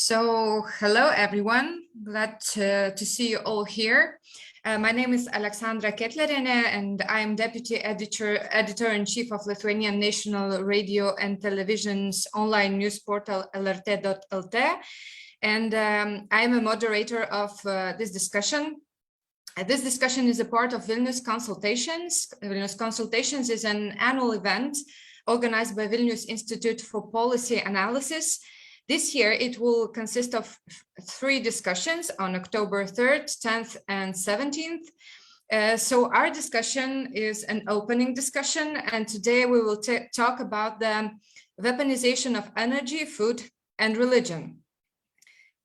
Hello everyone, glad to see you all here. My name is Aleksandra Ketlerienė and I am Deputy Editor-in-Chief of Lithuanian National Radio and Television's online news portal lrt.lt, and I am a moderator of this discussion. This discussion is a part of Vilnius Consultations. Vilnius Consultations is an annual event organized by Vilnius Institute for Policy Analysis. This year, it will consist of 3 discussions on October 3rd, 10th, and 17th. So our discussion is an opening discussion, and today we will talk about the weaponization of energy, food, and religion.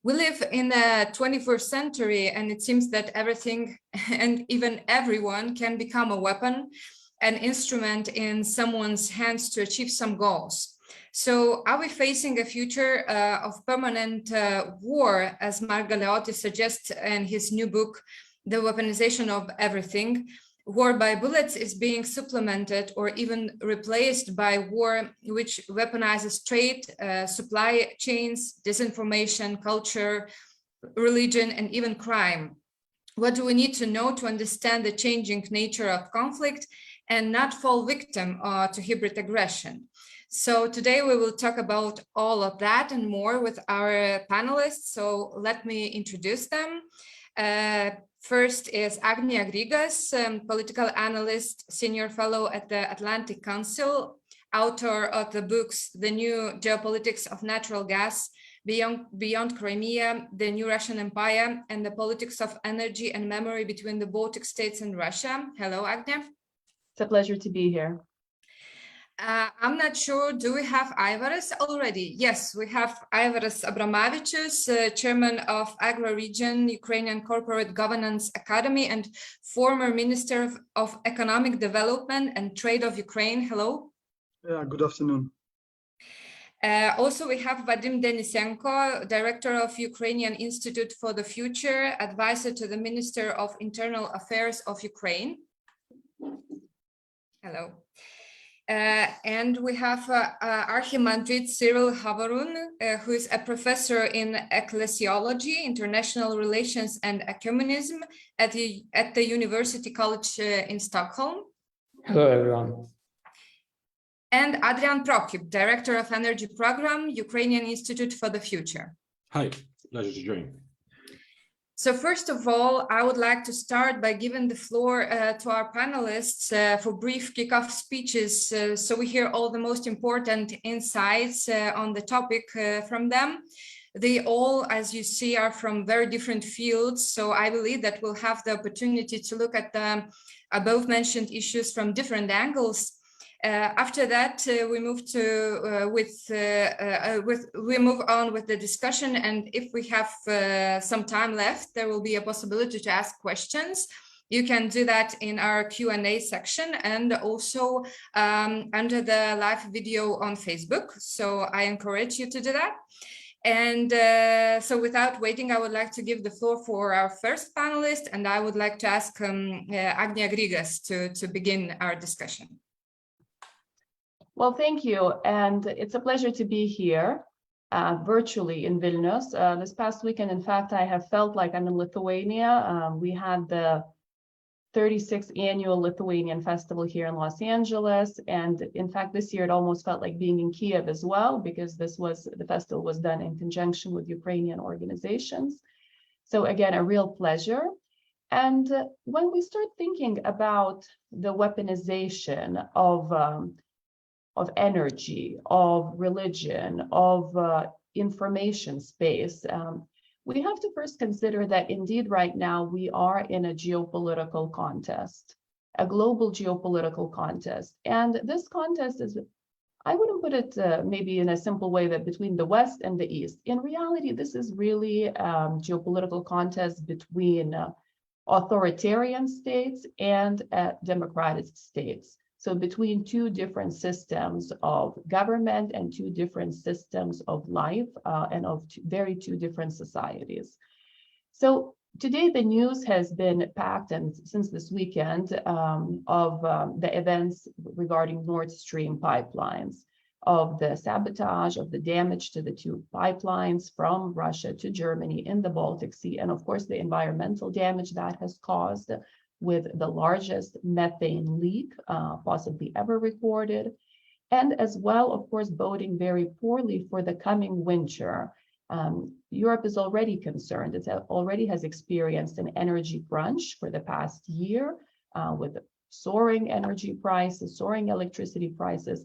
We live in the 21st century, and it seems that everything and even everyone can become a weapon, an instrument in someone's hands to achieve some goals. So are we facing a future of permanent war, as Mark Galeotti suggests in his new book, The Weaponization of Everything? War by bullets is being supplemented or even replaced by war which weaponizes trade, supply chains, disinformation, culture, religion, and even crime. What do we need to know to understand the changing nature of conflict and not fall victim to hybrid aggression? So today we will talk about all of that and more with our panelists. So let me introduce them. First is Agnija Grigas, political analyst, senior fellow at the Atlantic Council, author of the books The New Geopolitics of Natural Gas, Beyond Crimea, The New Russian Empire, and the Politics of Energy and Memory Between the Baltic States and Russia. Hello, Agnija. It's a pleasure to be here. I'm not sure, do we have Aivaras already? Yes, we have Aivaras Abramavičius, chairman of Agro Region Ukrainian Corporate Governance Academy and former Minister of Economic Development and Trade of Ukraine. Hello. Good afternoon. Also, we have Vadim Denisenko, director of Ukrainian Institute for the Future, advisor to the Minister of Internal Affairs of Ukraine. Hello. And we have Archimandrit Cyril Havarun, who is a professor in ecclesiology, international relations and ecumenism at the University College in Stockholm. Hello, everyone. And Adrian Prokyp, director of energy program, Ukrainian Institute for the Future. Hi, pleasure to join. So first of all, I would like to start by giving the floor to our panelists for brief kickoff speeches, so we hear all the most important insights on the topic from them. They all, as you see, are from very different fields, so I believe that we'll have the opportunity to look at the above mentioned issues from different angles. After that, we move on with the discussion, and if we have some time left, there will be a possibility to ask questions. You can do that in our Q&A section and also under the live video on Facebook. So I encourage you to do that. And so without waiting, I would like to give the floor for our first panelist, and I would like to ask Agnija Grigas to begin our discussion. Well, thank you. And it's a pleasure to be here virtually in Vilnius. This past weekend, in fact, I have felt like I'm in Lithuania. We had the 36th annual Lithuanian Festival here in Los Angeles. And in fact, this year, it almost felt like being in Kiev as well, because the festival was done in conjunction with Ukrainian organizations. So again, a real pleasure. And when we start thinking about the weaponization of energy, of religion, of information space, we have to first consider that indeed right now we are in a geopolitical contest, a global geopolitical contest. And this contest is, I wouldn't put it maybe in a simple way that between the West and the East. In reality, this is really a geopolitical contest between authoritarian states and democratic states. So between 2 different systems of government and 2 different systems of life and of 2 different societies. So today the news has been packed, and since this weekend, of the events regarding Nord Stream pipelines, of the sabotage, of the damage to the two pipelines from Russia to Germany in the Baltic Sea, and of course the environmental damage that has caused with the largest methane leak possibly ever recorded, and as well, of course, boding very poorly for the coming winter. Europe is already concerned. It already has experienced an energy crunch for the past year with soaring energy prices, soaring electricity prices.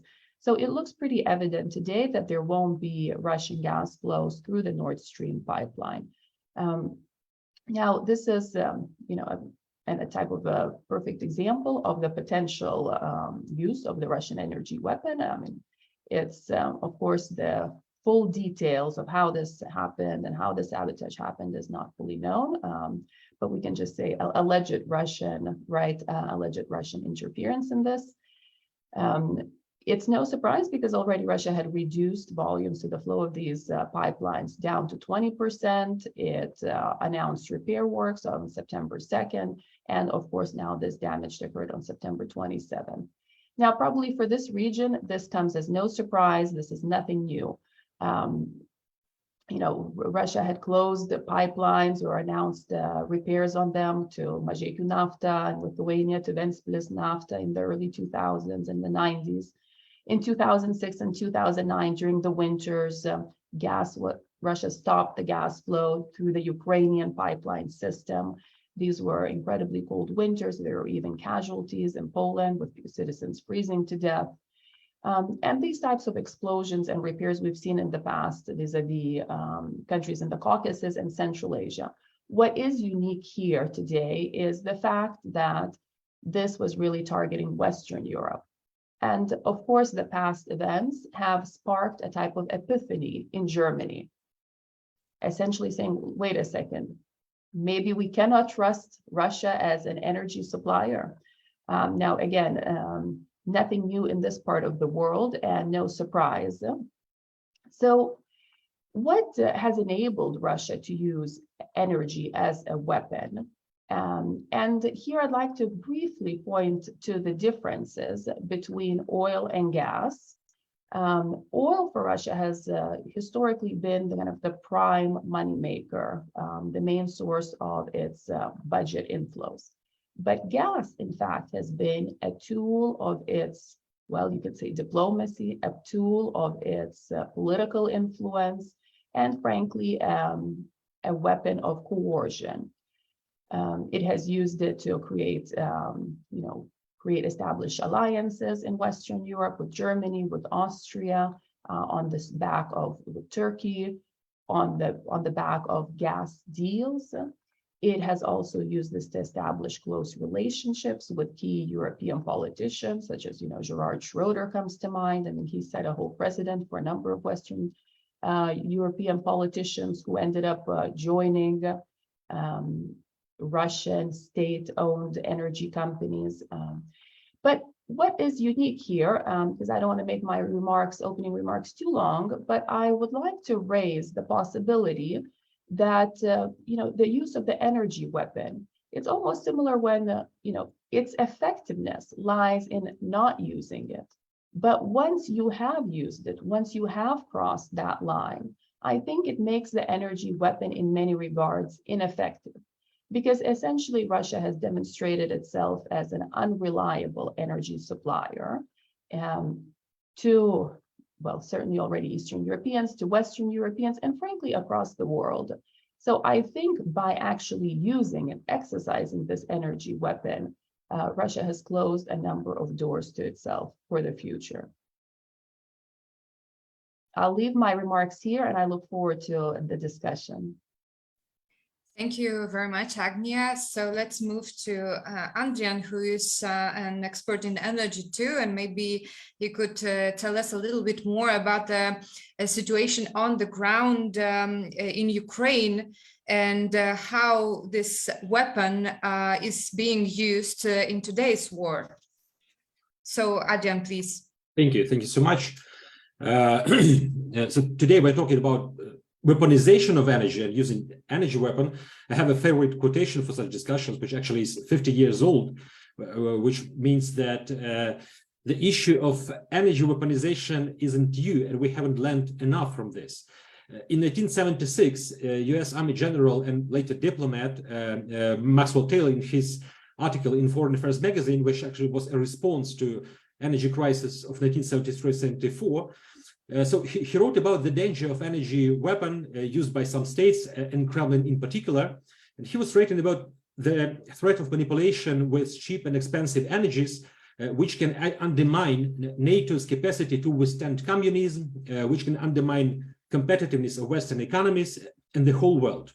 So it looks pretty evident today that there won't be Russian gas flows through the Nord Stream pipeline. Now, this is, a type of a perfect example of the potential use of the Russian energy weapon. I mean, it's, of course, the full details of how this happened and how the sabotage happened is not fully known, but we can just say alleged Russian interference in this. It's no surprise because already Russia had reduced volumes to the flow of these pipelines down to 20%. It announced repair works on September 2nd. And of course, now this damage occurred on September 27th. Now, probably for this region, this comes as no surprise. This is nothing new. Russia had closed the pipelines or announced repairs on them to Mažeikių Nafta and Lithuania, to Ventspils Nafta in the early 2000s and the 90s. In 2006 and 2009, during the winters, Russia stopped the gas flow through the Ukrainian pipeline system. These were incredibly cold winters. There were even casualties in Poland with citizens freezing to death. And these types of explosions and repairs we've seen in the past vis-a-vis countries in the Caucasus and Central Asia. What is unique here today is the fact that this was really targeting Western Europe. And of course, the past events have sparked a type of epiphany in Germany, essentially saying, wait a second, maybe we cannot trust Russia as an energy supplier. Now, again, nothing new in this part of the world and no surprise. So what has enabled Russia to use energy as a weapon? And here I'd like to briefly point to the differences between oil and gas. Oil for Russia has historically been the prime moneymaker, the main source of its budget inflows. But gas, in fact, has been a tool of its, well, you could say diplomacy, a tool of its political influence, and frankly, a weapon of coercion. It has used it to create, established alliances in Western Europe with Germany, with Austria, on this back of with Turkey, on the back of gas deals. It has also used this to establish close relationships with key European politicians, such as, Gerhard Schroeder comes to mind. I mean, he set a whole precedent for a number of Western European politicians who ended up joining Russian state-owned energy companies. But what is unique here, because I don't want to make my opening remarks too long, but I would like to raise the possibility that, the use of the energy weapon, it's almost similar when, its effectiveness lies in not using it. But once you have used it, once you have crossed that line, I think it makes the energy weapon in many regards ineffective. Because essentially Russia has demonstrated itself as an unreliable energy supplier to, well, certainly already Eastern Europeans, to Western Europeans, and frankly, across the world. So I think by actually using and exercising this energy weapon, Russia has closed a number of doors to itself for the future. I'll leave my remarks here and I look forward to the discussion. Thank you very much, Agnia. So let's move to Andrian, who is an expert in energy too, and maybe you could tell us a little bit more about the situation on the ground in Ukraine and how this weapon is being used in today's war. So Adrian, please. Thank you so much. So today we're talking about weaponization of energy and using energy weapon. I have a favorite quotation for such discussions, which actually is 50 years old, which means that the issue of energy weaponization isn't new, and we haven't learned enough from this. In 1976, US Army General and later diplomat Maxwell Taylor, in his article in Foreign Affairs magazine, which actually was a response to energy crisis of 1973-74, so he wrote about the danger of energy weapon used by some states, and Kremlin in particular. And he was writing about the threat of manipulation with cheap and expensive energies, which can undermine NATO's capacity to withstand communism, which can undermine competitiveness of Western economies and the whole world.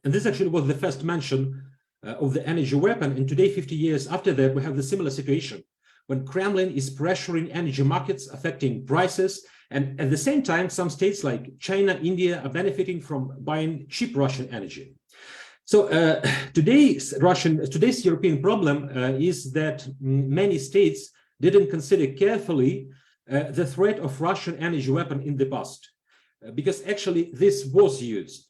And this actually was the first mention of the energy weapon. And today, 50 years after that, we have the similar situation when Kremlin is pressuring energy markets, affecting prices. And at the same time, some states like China, India are benefiting from buying cheap Russian energy. So today's European problem is that many states didn't consider carefully the threat of Russian energy weapon in the past, because actually this was used.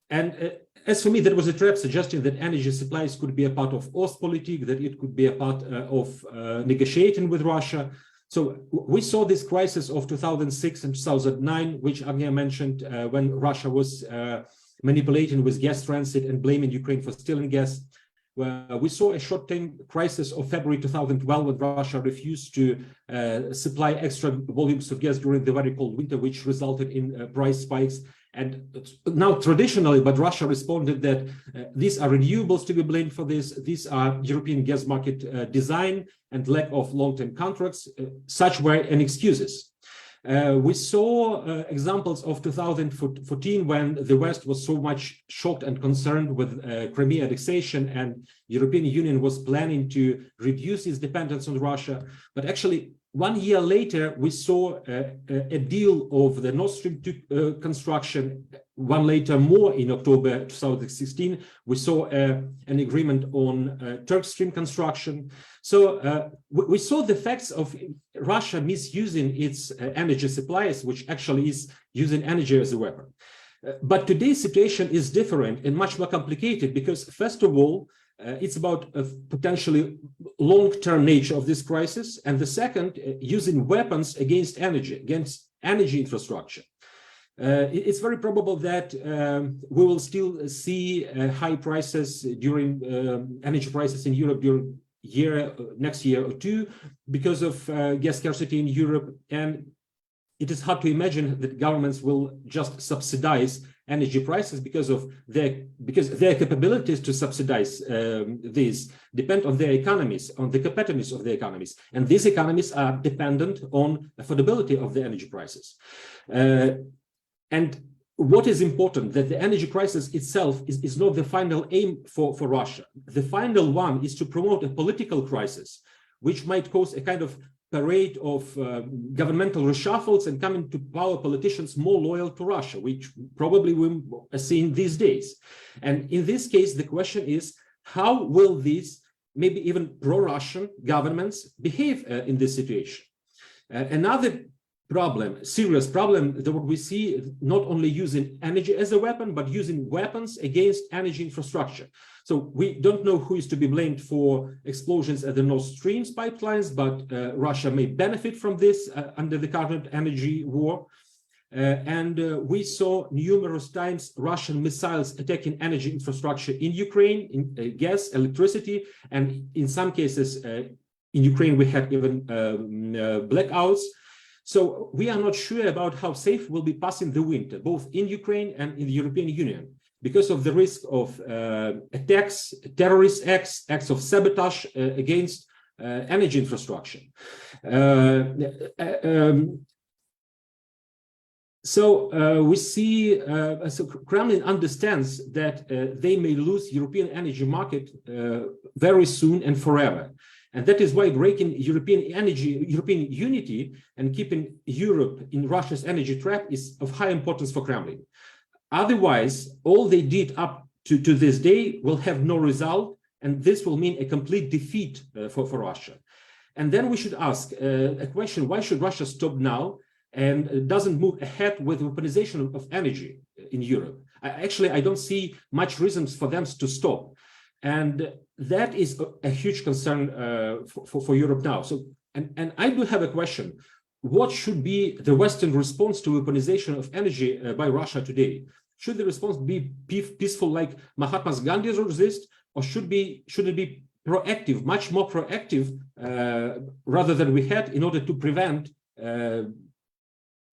And as for me, there was a trap suggesting that energy supplies could be a part of Ostpolitik, that it could be a part of negotiating with Russia. So we saw this crisis of 2006 and 2009, which Agnia mentioned, when Russia was manipulating with gas transit and blaming Ukraine for stealing gas. We saw a short-term crisis of February 2012 when Russia refused to supply extra volumes of gas during the very cold winter, which resulted in price spikes. And now traditionally, but Russia responded that these are renewables to be blamed for this. These are European gas market design and lack of long-term contracts. Such were an excuses. We saw examples of 2014 when the West was so much shocked and concerned with Crimea annexation, and European Union was planning to reduce its dependence on Russia. But actually, 1 year later, we saw a deal of the Nord Stream 2 construction. One later, more in October 2016, we saw an agreement on Turk Stream construction. So we saw the effects of Russia misusing its energy supplies, which actually is using energy as a weapon. But today's situation is different and much more complicated because, first of all, it's about a potentially long-term nature of this crisis. And the second, using weapons against energy infrastructure. It's very probable that we will still see high prices during energy prices in Europe during next year or two because of gas scarcity in Europe. And it is hard to imagine that governments will just subsidize energy prices because their capabilities to subsidize these depend on their economies, on the competitiveness of their economies. And these economies are dependent on affordability of the energy prices. And what is important, that the energy crisis itself is not the final aim for Russia. The final one is to promote a political crisis, which might cause a kind of parade of governmental reshuffles and coming to power politicians more loyal to Russia, which probably we are seeing these days. And in this case, the question is, how will these maybe even pro-Russian governments behave in this situation? Another problem, serious problem, that what we see not only using energy as a weapon, but using weapons against energy infrastructure. So we don't know who is to be blamed for explosions at the Nord Stream pipelines, but Russia may benefit from this under the current energy war. And we saw numerous times Russian missiles attacking energy infrastructure in Ukraine, in gas, electricity, and in some cases in Ukraine we had even blackouts. So we are not sure about how safe we'll be passing the winter, both in Ukraine and in the European Union, because of the risk of attacks, terrorist acts of sabotage against energy infrastructure. So we see, so Kremlin understands that they may lose European energy market very soon and forever. And that is why breaking European unity and keeping Europe in Russia's energy trap is of high importance for Kremlin. Otherwise, all they did up to this day will have no result, and this will mean a complete defeat for Russia. And then we should ask a question: why should Russia stop now and doesn't move ahead with weaponization of energy in Europe? Actually, I don't see much reasons for them to stop. And that is a huge concern for Europe now. So And I do have a question. What should be the Western response to weaponization of energy by Russia today? Should the response be peaceful like Mahatma Gandhi's resist, or should it be proactive, much more proactive, rather than we had, in order to prevent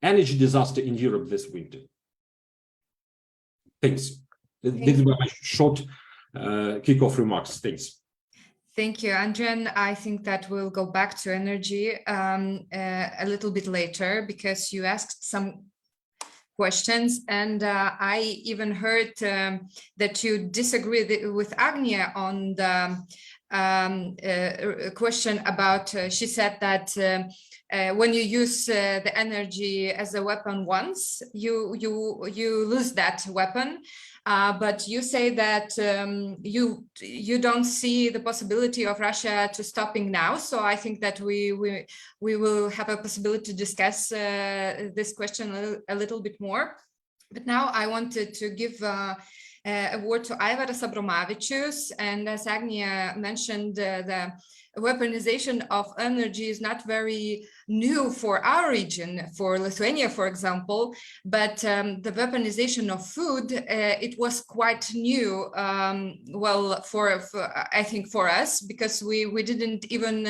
energy disaster in Europe this winter? Thanks. These were my short kickoff remarks. Thanks. Thank you, Andrian. I think that we'll go back to energy a little bit later, because you asked some questions, and I even heard that you disagree with Agnia on the question about, she said that when you use the energy as a weapon once, you lose that weapon. But you say that you don't see the possibility of Russia to stopping now. So I think that we will have a possibility to discuss this question a little bit more. But now I wanted to give a word to Aivaras Abromavičius, and as Agnia mentioned, the weaponization of energy is not very new for our region, for Lithuania, for example, but the weaponization of food, it was quite new, well, I think for us, because we didn't even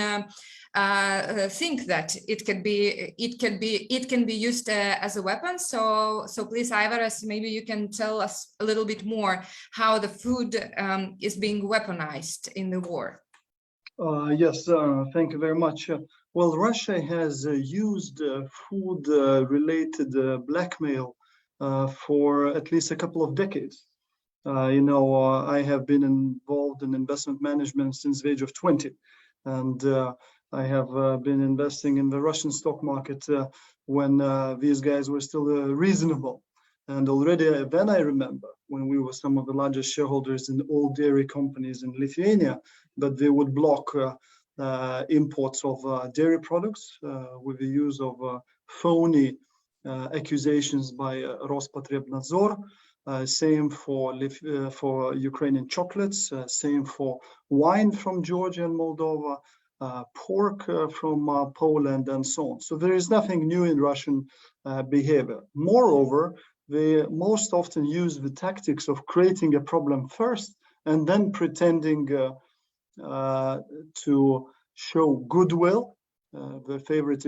think that it can be used as a weapon. So please, Aivaras, maybe you can tell us a little bit more how the food is being weaponized in the war. Yes, thank you very much. Well, Russia has used food-related blackmail for at least a couple of decades. I have been involved in investment management since the age of 20, and I have been investing in the Russian stock market when these guys were still reasonable. And already then I remember when we were some of the largest shareholders in all dairy companies in Lithuania, that they would block imports of dairy products with the use of phony accusations by Rospotrebnadzor. Same for Ukrainian chocolates, same for wine from Georgia and Moldova, pork from Poland, and so on. So there is nothing new in Russian behavior. Moreover, they most often use the tactics of creating a problem first and then pretending to show goodwill, their favorite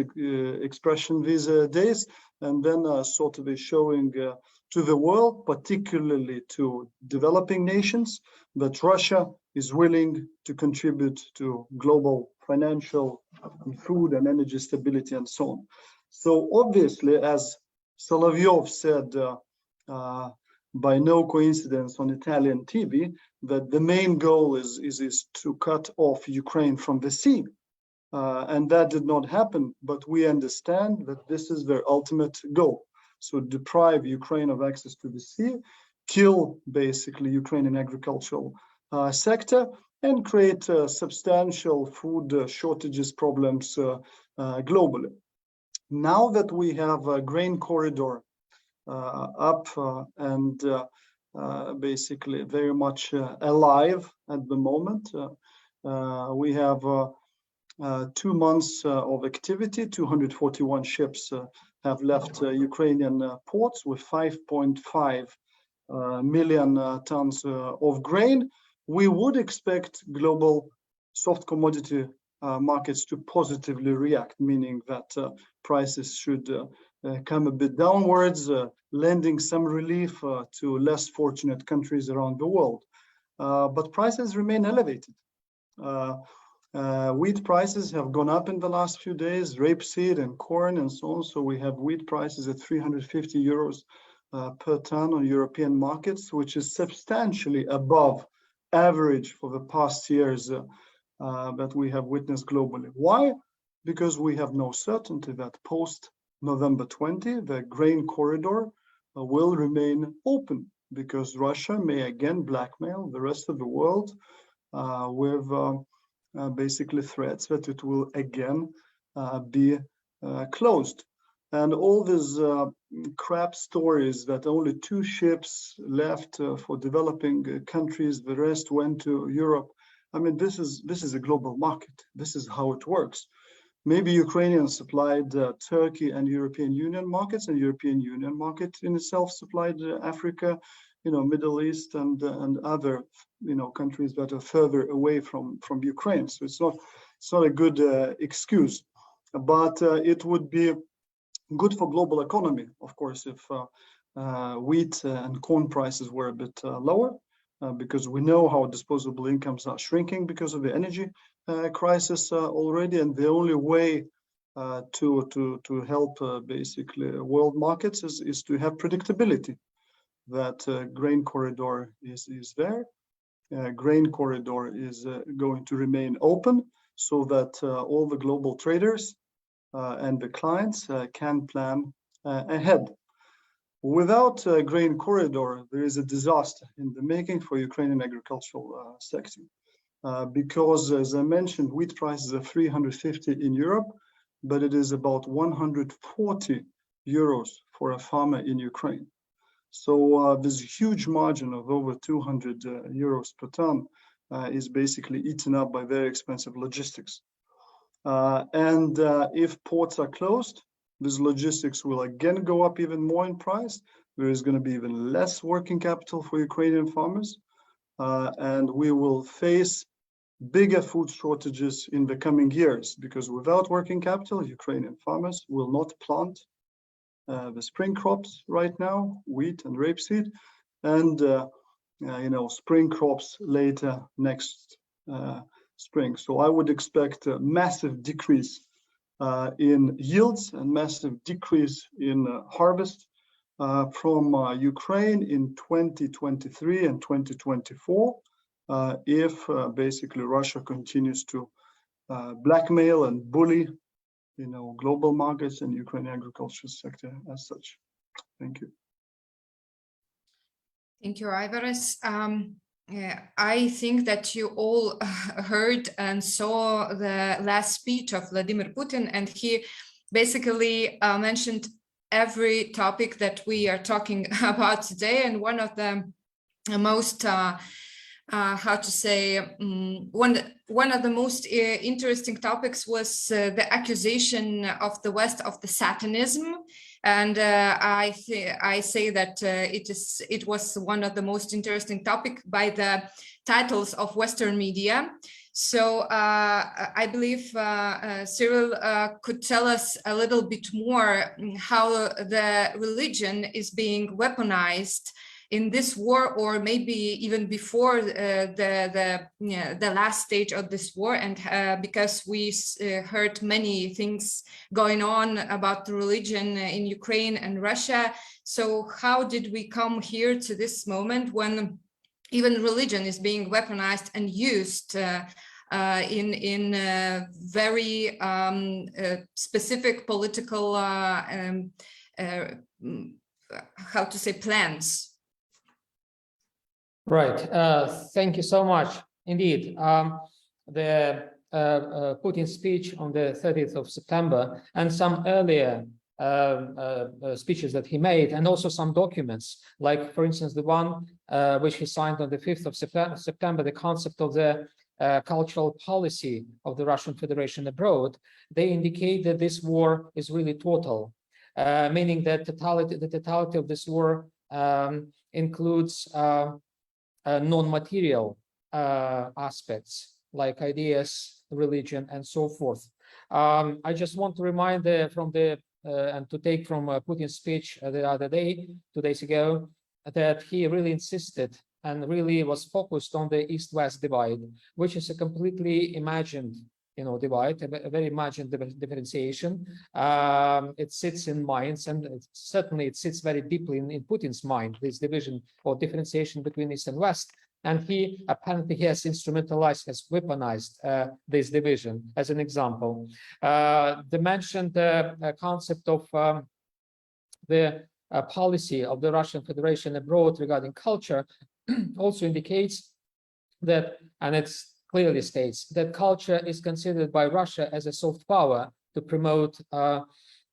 expression these days, and then sort of showing to the world, particularly to developing nations, that Russia is willing to contribute to global financial, food and energy stability and so on. So obviously, as Solovyov said by no coincidence on Italian TV, that the main goal is to cut off Ukraine from the sea. And that did not happen, but we understand that this is their ultimate goal. So deprive Ukraine of access to the sea, kill basically Ukrainian agricultural sector, and create substantial food shortages problems globally. Now that we have a grain corridor up and basically very much alive at the moment, we have 2 months of activity. 241 ships have left Ukrainian ports with 5.5 million tons of grain. We would expect global soft commodity markets to positively react, meaning that prices should come a bit downwards, lending some relief to less fortunate countries around the world. But prices remain elevated. Wheat prices have gone up in the last few days, rapeseed and corn and so on. So we have wheat prices at 350 euros per ton on European markets, which is substantially above average for the past years that we have witnessed globally. Why? Because we have no certainty that post November 20, the grain corridor will remain open, because Russia may again blackmail the rest of the world with basically threats that it will again be closed. And all these crap stories that only 2 ships left for developing countries, the rest went to Europe. I mean, this is a global market. This is how it works. Maybe Ukrainians supplied Turkey and European Union markets, and European Union market in itself supplied Africa, Middle East and other, countries that are further away from Ukraine. So it's not a good excuse, but it would be good for global economy, of course, if wheat and corn prices were a bit lower, because we know how disposable incomes are shrinking because of the energy crisis already, and the only way to help basically world markets is to have predictability that grain corridor is there. Grain corridor is going to remain open so that all the global traders and the clients can plan ahead. Without a grain corridor, there is a disaster in the making for Ukrainian agricultural sector. Because, as I mentioned, wheat prices are 350 in Europe, but it is about 140 euros for a farmer in Ukraine. So this huge margin of over 200 euros per ton is basically eaten up by very expensive logistics. And if ports are closed, this logistics will again go up even more in price. There is going to be even less working capital for Ukrainian farmers, and we will face bigger food shortages in the coming years, because without working capital, Ukrainian farmers will not plant the spring crops right now, wheat and rapeseed, and spring crops later next spring. So I would expect a massive decrease in yields and massive decrease in harvest from Ukraine in 2023 and 2024 if basically Russia continues to blackmail and bully global markets and Ukrainian agriculture sector as such. Thank you. Thank you, Ivaris. I think that you all heard and saw the last speech of Vladimir Putin, and he basically mentioned every topic that we are talking about today. And one of the most one of the most interesting topics was the accusation of the West of the Satanism, and I say that it was one of the most interesting topic by the titles of Western media. So I believe Cyril could tell us a little bit more how the religion is being weaponized in this war, or maybe even before the last stage of this war, and because we heard many things going on about the religion in Ukraine and Russia. So how did we come here to this moment when even religion is being weaponized and used in very specific political plans? Right. Thank you so much. Indeed, the Putin speech on the 30th of September and some earlier speeches that he made, and also some documents, like, for instance, the one which he signed on the 5th of September, the concept of the cultural policy of the Russian Federation abroad, they indicate that this war is really total, meaning that the totality of this war includes non-material aspects like ideas, religion, and so forth. I just want to remind and to take from Putin's speech the other day, 2 days ago, that he really insisted and really was focused on the East-West divide, which is a completely imagined divide, a very imagined differentiation. It sits in minds, and certainly it sits very deeply in Putin's mind, this division or differentiation between East and West. And he apparently has instrumentalized, has weaponized this division as an example. The mentioned concept of the policy of the Russian Federation abroad regarding culture also indicates that, and it's clearly states that culture is considered by Russia as a soft power to promote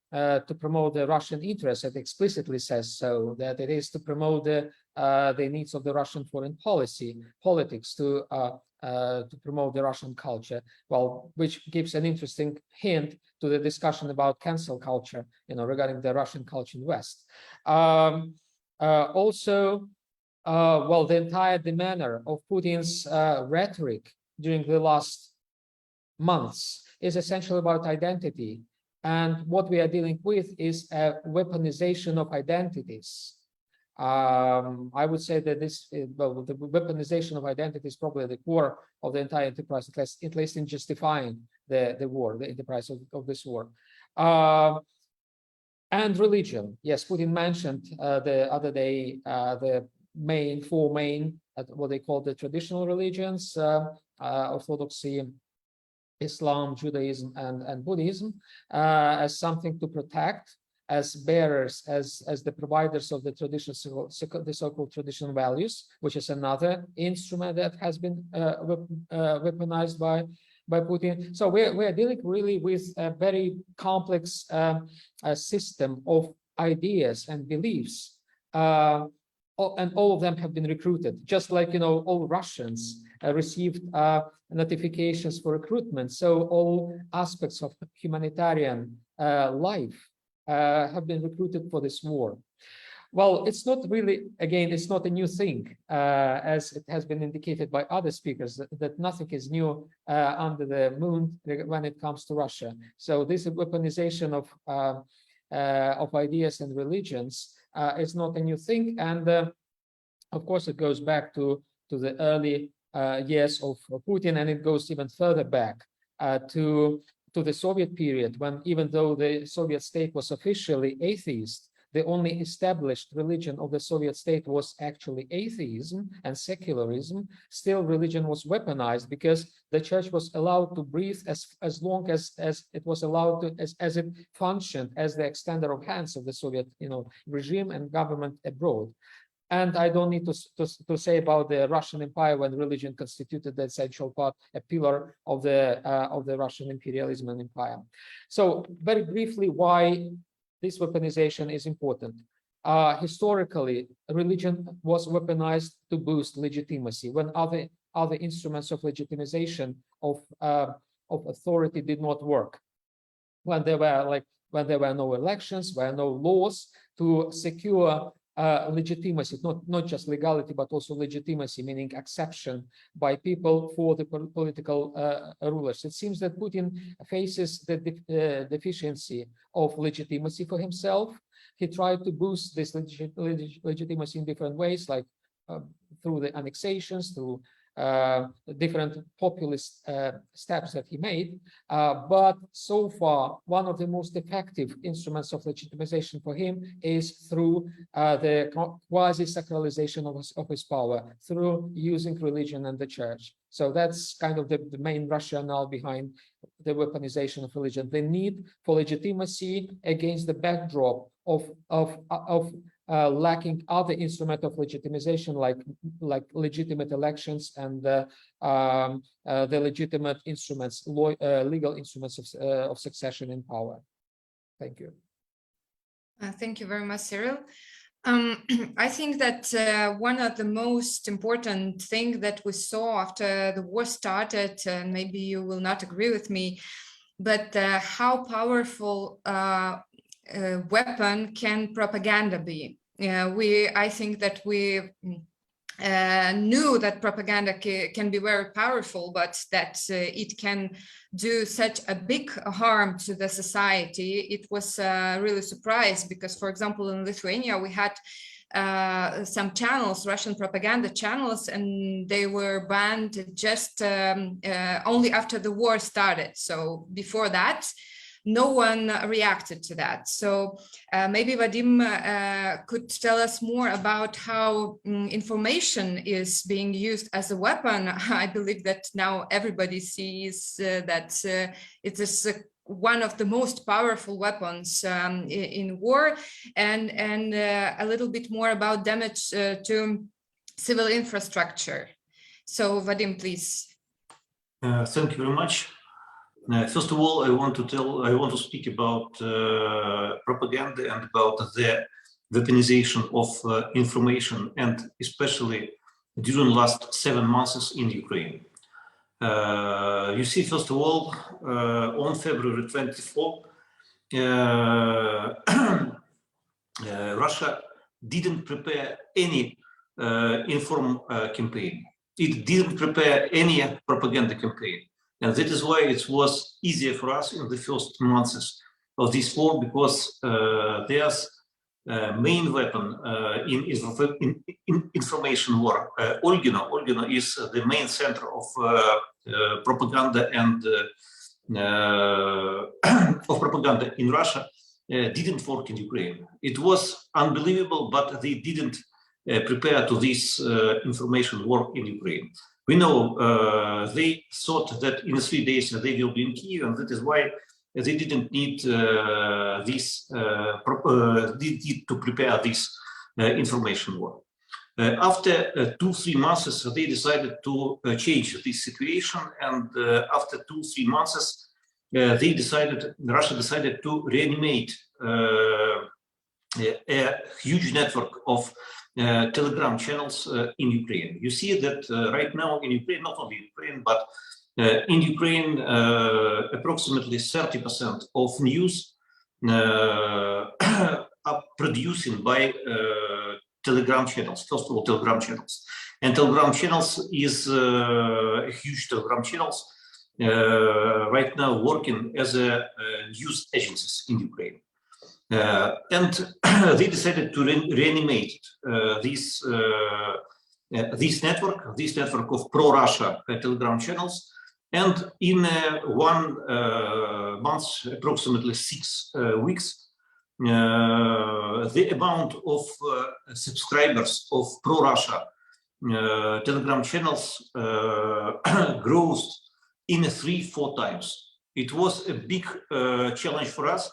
the Russian interests. It explicitly says so, that it is to promote the needs of the Russian foreign politics, to to promote the Russian culture, well, which gives an interesting hint to the discussion about cancel culture, regarding the Russian culture in West. Also, well, the entire demeanor of Putin's rhetoric during the last months is essentially about identity. And what we are dealing with is a weaponization of identities. I would say that well, the weaponization of identity is probably the core of the entire enterprise, at least in justifying the war, the enterprise of this war. And religion. Yes, Putin mentioned the other day the four main, what they call the traditional religions, Orthodoxy, Islam, Judaism, and Buddhism, as something to protect, as bearers, as the providers of the traditional, the so-called traditional values, which is another instrument that has been weaponized by Putin. So we're dealing really with a very complex system of ideas and beliefs, and all of them have been recruited, just like all Russians received notifications for recruitment. So all aspects of humanitarian life have been recruited for this war. Well, it's not really, again, it's not a new thing, as it has been indicated by other speakers, that nothing is new under the moon when it comes to Russia. So this weaponization of ideas and religions is not a new thing. And of course, it goes back to the early years of Putin, and it goes even further back to the Soviet period, when even though the Soviet state was officially atheist, the only established religion of the Soviet state was actually atheism and secularism. Still, religion was weaponized because the church was allowed to breathe as long as it was allowed to, as it functioned as the extender of hands of the Soviet regime and government abroad. And I don't need to say about the Russian Empire, when religion constituted the essential part, a pillar of the Russian imperialism and empire. So very briefly, why this weaponization is important. Historically, religion was weaponized to boost legitimacy when other instruments of legitimization of authority did not work. When there were no elections, were no laws to secure legitimacy, not just legality, but also legitimacy, meaning acceptance by people for the political rulers. It seems that Putin faces the deficiency of legitimacy for himself. He tried to boost this legitimacy in different ways, like through the annexations, through different populist steps that he made. But so far, one of the most effective instruments of legitimization for him is through the quasi-sacralization of his power, through using religion and the church. So that's kind of the main rationale behind the weaponization of religion, the need for legitimacy against the backdrop of lacking other instrument of legitimization, like legitimate elections and the legitimate instruments, legal instruments of succession in power. Thank you. Thank you very much, Cyril. I think that one of the most important things that we saw after the war started, and maybe you will not agree with me, but how powerful weapon can propaganda be? I think that we knew that propaganda can be very powerful, but that it can do such a big harm to the society. It was really surprised because, for example, in Lithuania, we had some channels, Russian propaganda channels, and they were banned just only after the war started. So before that, no one reacted to that. So maybe Vadim could tell us more about how information is being used as a weapon. I believe that now everybody sees that it is one of the most powerful weapons in war, and a little bit more about damage to civil infrastructure. So Vadim, please. Thank you very much. First of all, I want to speak about propaganda and about the weaponization of information, and especially during the last 7 months in Ukraine. You see, first of all, on February 24, Russia didn't prepare any inform campaign. It didn't prepare any propaganda campaign. And that is why it was easier for us in the first months of this war, because there's main weapon in information war. Olgino is the main center of propaganda and of propaganda in Russia. Didn't work in Ukraine. It was unbelievable, but they didn't prepare to this information war in Ukraine. We know they thought that in 3 days they will be in Kyiv, and that is why they didn't need this to prepare this information war. After 2-3 months, they decided to change this situation, and after 2-3 months, Russia decided to reanimate a huge network of Telegram channels in Ukraine. You see that right now in Ukraine, not only Ukraine, but in Ukraine, approximately 30% of news are produced by Telegram channels. First of all, Telegram channels. And Telegram channels is a huge Telegram channels right now working as a news agencies in Ukraine. And they decided to reanimate this network of pro-Russia Telegram channels. And in 1 month, approximately 6 weeks, the amount of subscribers of pro-Russia Telegram channels grows in 3-4 times. It was a big challenge for us.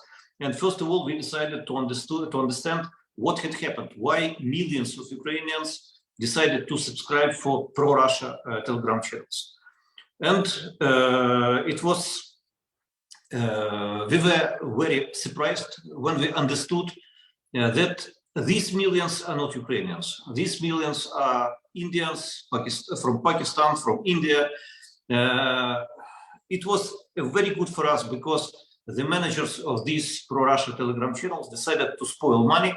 And first of all, we decided to understand what had happened, why millions of Ukrainians decided to subscribe for pro-Russia Telegram channels. And it was, we were very surprised when we understood that these millions are not Ukrainians. These millions are Indians, from Pakistan, from India. It was very good for us because the managers of these pro-Russia Telegram channels decided to spoil money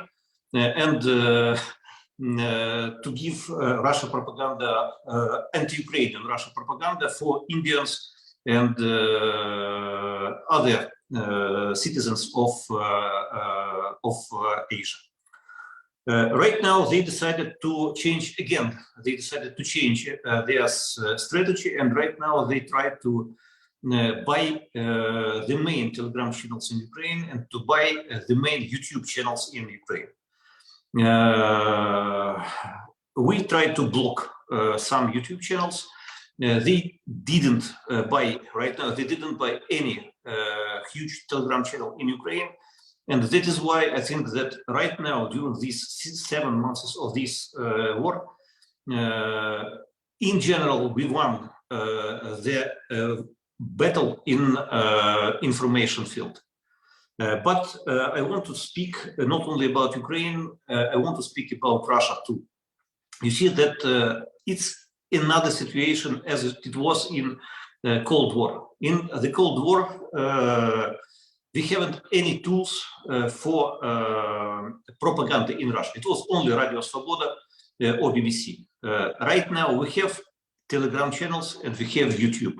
and to give Russia propaganda, anti-Ukrainian Russia propaganda for Indians and other citizens of Asia. Right now, they decided to change again. They decided to change their strategy, and right now they try to buy the main Telegram channels in Ukraine and to buy the main YouTube channels in Ukraine. We tried to block some YouTube channels. They didn't buy, right now, they didn't buy any huge Telegram channel in Ukraine. And that is why I think that right now, during these 7 months of this war, in general, we won the battle in information field. But I want to speak not only about Ukraine, I want to speak about Russia too. You see that it's another situation as it was in the Cold War. In the Cold War, we haven't any tools for propaganda in Russia. It was only Radio Svoboda or BBC. Right now we have Telegram channels and we have YouTube.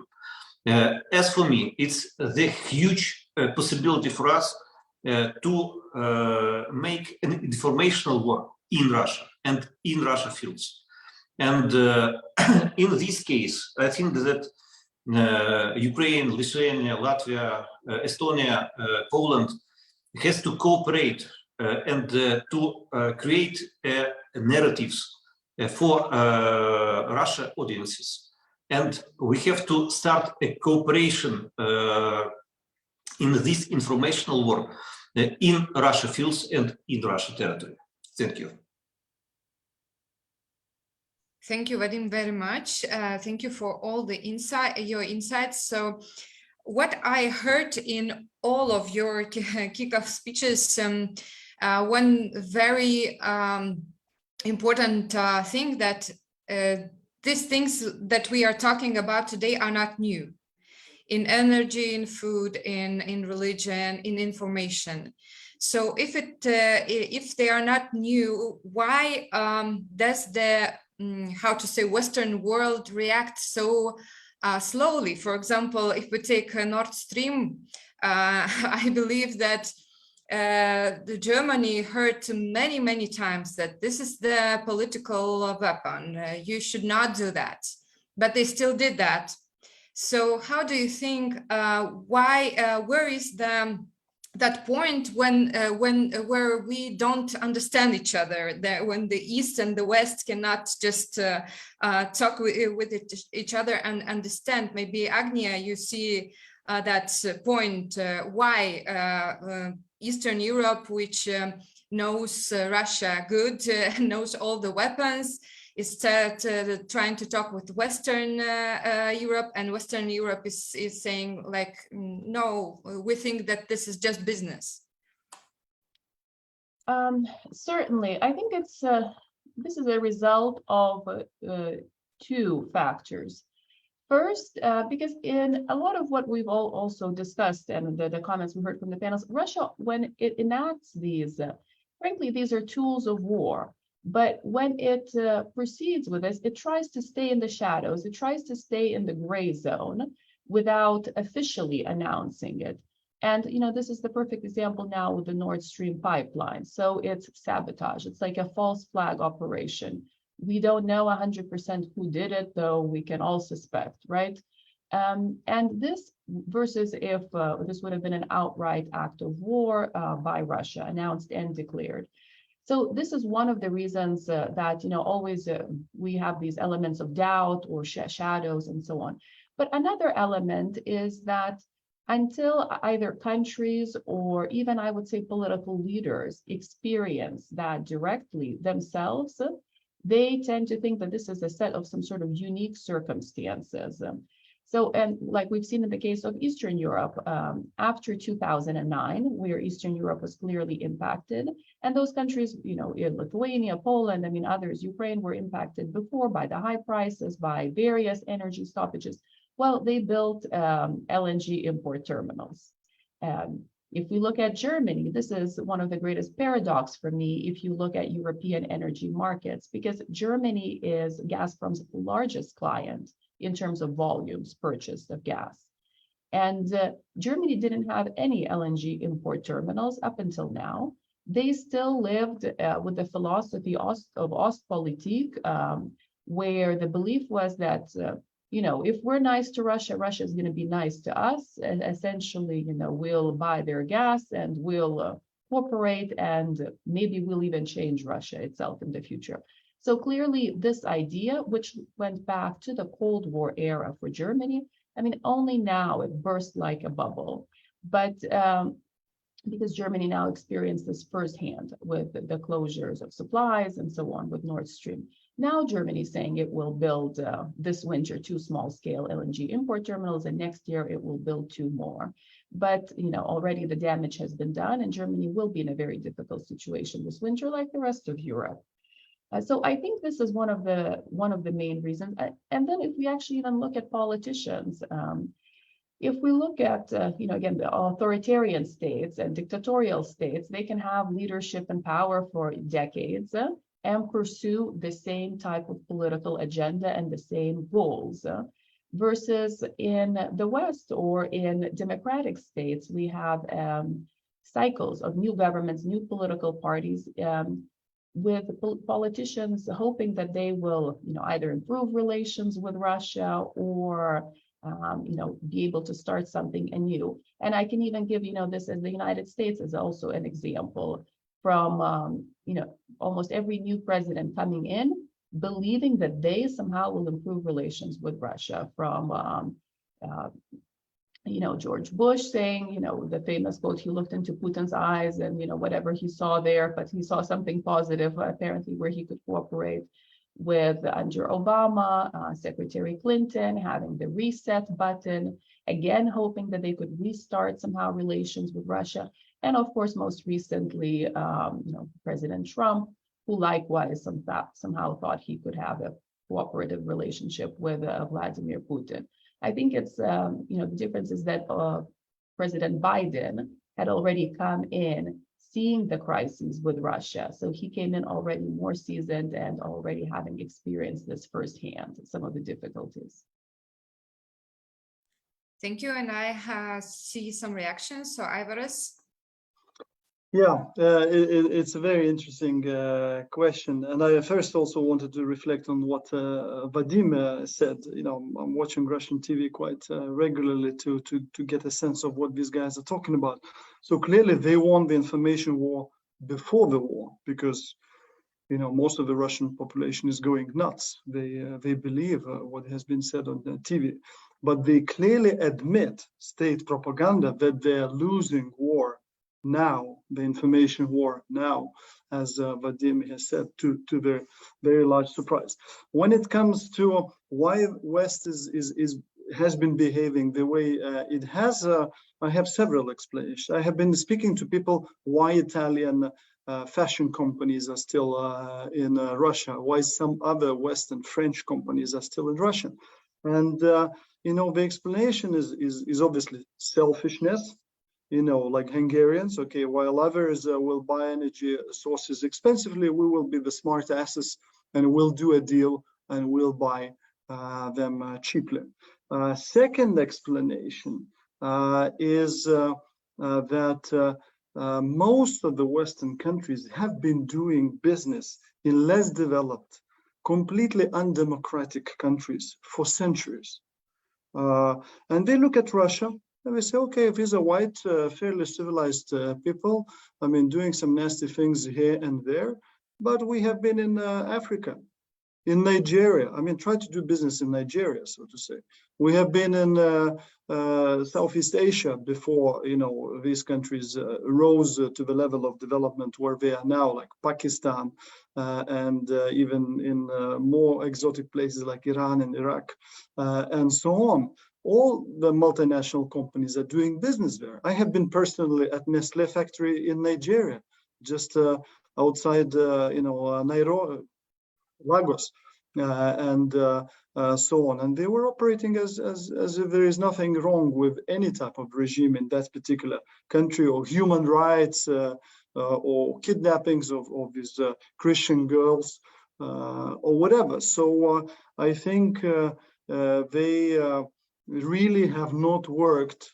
As for me, it's the huge possibility for us to make an informational war in Russia and in Russia fields. And in this case, I think that Ukraine, Lithuania, Latvia, Estonia, Poland has to cooperate and to create narratives for Russia audiences. And we have to start a cooperation in this informational war in Russia fields and in Russia territory. Thank you. Thank you, Vadim, very much. Thank you for all the your insights. So what I heard in all of your kickoff speeches, one very important thing that these things that we are talking about today are not new. In energy, in food, in religion, in information. So if they are not new, why does the how to say Western world react so slowly? For example, if we take Nord Stream, I believe that the Germany heard many times that this is the political weapon. You should not do that, but they still did that. So how do you think, where is that point where we don't understand each other, that when the East and the West cannot just talk with each other and understand? Maybe Agnia, you see that point, why Eastern Europe, which knows Russia good, knows all the weapons, is trying to talk with Western Europe, and Western Europe is saying like, no, we think that this is just business. Certainly, I think it's this is a result of two factors. First, because in a lot of what we've all also discussed and the comments we heard from the panels, Russia, when it enacts these, frankly, these are tools of war. But when it proceeds with this, it tries to stay in the shadows. It tries to stay in the gray zone without officially announcing it. And, you know, this is the perfect example now with the Nord Stream pipeline. So it's sabotage. It's like a false flag operation. We don't know 100% who did it, though we can all suspect, right? And this versus if this would have been an outright act of war by Russia, announced and declared. So this is one of the reasons that, you know, always we have these elements of doubt or shadows and so on. But another element is that until either countries or even, I would say, political leaders experience that directly themselves, they tend to think that this is a set of some sort of unique circumstances. So, and like we've seen in the case of Eastern Europe, after 2009, where Eastern Europe was clearly impacted, and those countries, you know, in Lithuania, Poland, I mean, others, Ukraine, were impacted before by the high prices, by various energy stoppages. Well, they built LNG import terminals. If we look at Germany, this is one of the greatest paradox for me if you look at European energy markets, because Germany is Gazprom's largest client in terms of volumes purchased of gas. And Germany didn't have any LNG import terminals up until now. They still lived with the philosophy of Ostpolitik, where the belief was that, you know, if we're nice to Russia, Russia is going to be nice to us. And essentially, you know, we'll buy their gas and we'll cooperate, and maybe we'll even change Russia itself in the future. So clearly this idea, which went back to the Cold War era for Germany, I mean, only now it burst like a bubble. But because Germany now experienced this firsthand with the closures of supplies and so on with Nord Stream. Now Germany is saying it will build this winter 2 small-scale LNG import terminals, and next year it will build 2 more. But, you know, already the damage has been done, and Germany will be in a very difficult situation this winter, like the rest of Europe. So I think this is one of the main reasons. And then if we actually even look at politicians, if we look at, you know, again, the authoritarian states and dictatorial states, they can have leadership and power for decades and pursue the same type of political agenda and the same goals. Versus in the West or in democratic states, we have cycles of new governments, new political parties, with politicians hoping that they will, you know, either improve relations with Russia or, you know, be able to start something anew. And I can even give, you know, this as the United States as also an example from, you know, almost every new president coming in, believing that they somehow will improve relations with Russia, from, you know, George Bush saying, you know, the famous quote, he looked into Putin's eyes and, you know, whatever he saw there, but he saw something positive, apparently, where he could cooperate with under Obama, Secretary Clinton having the reset button, again, hoping that they could restart somehow relations with Russia. And of course, most recently, you know, President Trump, who likewise somehow thought he could have a cooperative relationship with Vladimir Putin. I think it's, the difference is that President Biden had already come in seeing the crises with Russia. So he came in already more seasoned and already having experienced this firsthand, some of the difficulties. Thank you. And I see some reactions. So Aivaras. Yeah, it's a very interesting question, and I first also wanted to reflect on what Vadim said. I'm watching Russian TV quite regularly to get a sense of what these guys are talking about. So clearly, they won the information war before the war because most of the Russian population is going nuts. They believe what has been said on the TV, but they clearly admit state propaganda that they are losing war now, the information war now, as Vadim has said, to their very large surprise. When it comes to why West has been behaving the way it has, I have several explanations. I have been speaking to people why Italian fashion companies are still in Russia, why some other Western French companies are still in Russia. And, the explanation is obviously selfishness. Like Hungarians, okay, while others will buy energy sources expensively, we will be the smart asses and we'll do a deal and we'll buy them cheaply. Second explanation is that most of the Western countries have been doing business in less developed, completely undemocratic countries for centuries. And they look at Russia and we say, okay, these are white, fairly civilized people, doing some nasty things here and there, but we have been in Africa, in Nigeria. Try to do business in Nigeria, so to say. We have been in Southeast Asia before, these countries rose to the level of development where they are now, like Pakistan, and even in more exotic places like Iran and Iraq, and so on. All the multinational companies are doing business there. I have been personally at Nestle factory in Nigeria, just outside, Nairobi, Lagos, and so on. And they were operating as if there is nothing wrong with any type of regime in that particular country, or human rights, or kidnappings of these Christian girls, or whatever. So I think they really have not worked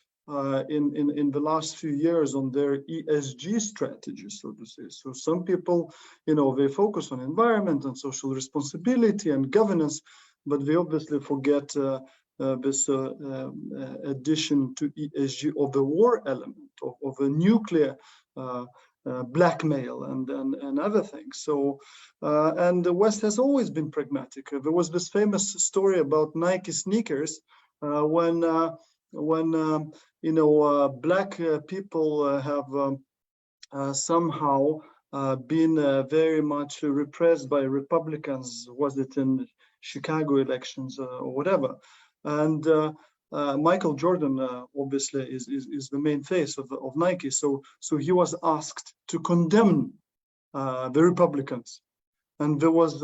in the last few years on their ESG strategy, so to say. So some people, they focus on environment and social responsibility and governance, but they obviously forget this addition to ESG of the war element, of a nuclear blackmail and other things. So, and the West has always been pragmatic. There was this famous story about Nike sneakers when black people have somehow been very much repressed by Republicans. Was it in Chicago elections or whatever? And Michael Jordan obviously is the main face of Nike. So he was asked to condemn the Republicans, and there was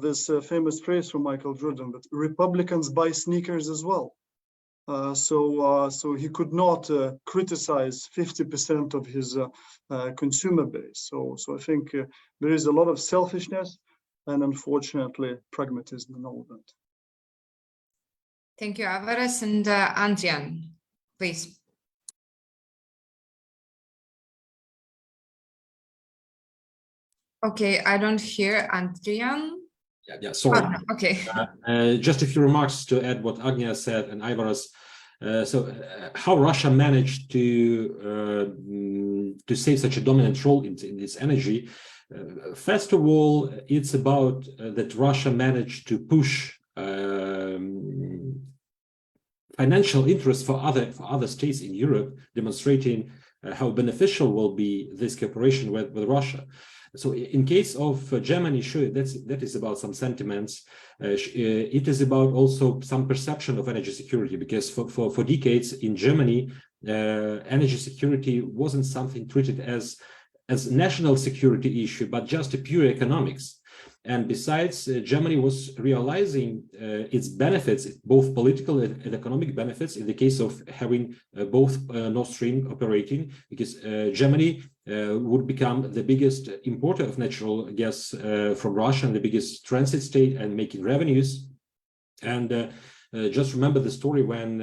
this famous phrase from Michael Jordan that Republicans buy sneakers as well. So he could not criticize 50% of his consumer base. So I think there is a lot of selfishness and unfortunately pragmatism in all of that. Thank you, Aivaras. And Andrian, please. Okay, I don't hear Andrian. Yeah, sorry. Oh, okay. Just a few remarks to add what Agnia said and Aivaras. So how Russia managed to save such a dominant role in its energy. First of all, it's about that Russia managed to push financial interest for other states in Europe, demonstrating how beneficial will be this cooperation with Russia. So in case of Germany, sure, that is about some sentiments. It is about also some perception of energy security, because for decades in Germany, energy security wasn't something treated as national security issue, but just a pure economics. And besides, Germany was realizing its benefits, both political and economic benefits, in the case of having both Nord Stream operating, because Germany would become the biggest importer of natural gas from Russia and the biggest transit state and making revenues. And just remember the story when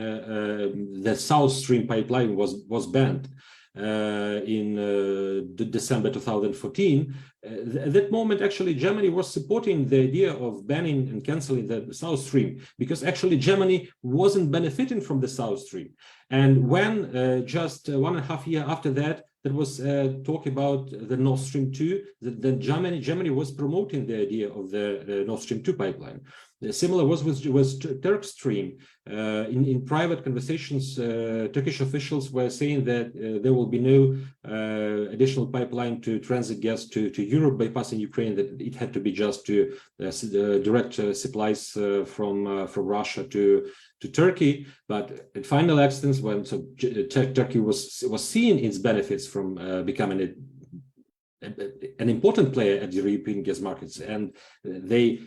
the South Stream pipeline was banned in December 2014. At that moment, actually, Germany was supporting the idea of banning and canceling the South Stream, because actually Germany wasn't benefiting from the South Stream. And when just 1.5 years after that, there was talk about the Nord Stream 2, then Germany was promoting the idea of the Nord Stream 2 pipeline. Similar was Turk Stream. In private conversations, Turkish officials were saying that there will be no additional pipeline to transit gas to Europe bypassing Ukraine, that it had to be just to direct supplies from Russia to Turkey. But at final instance, when Turkey was seeing its benefits from becoming an important player at the European gas markets, and they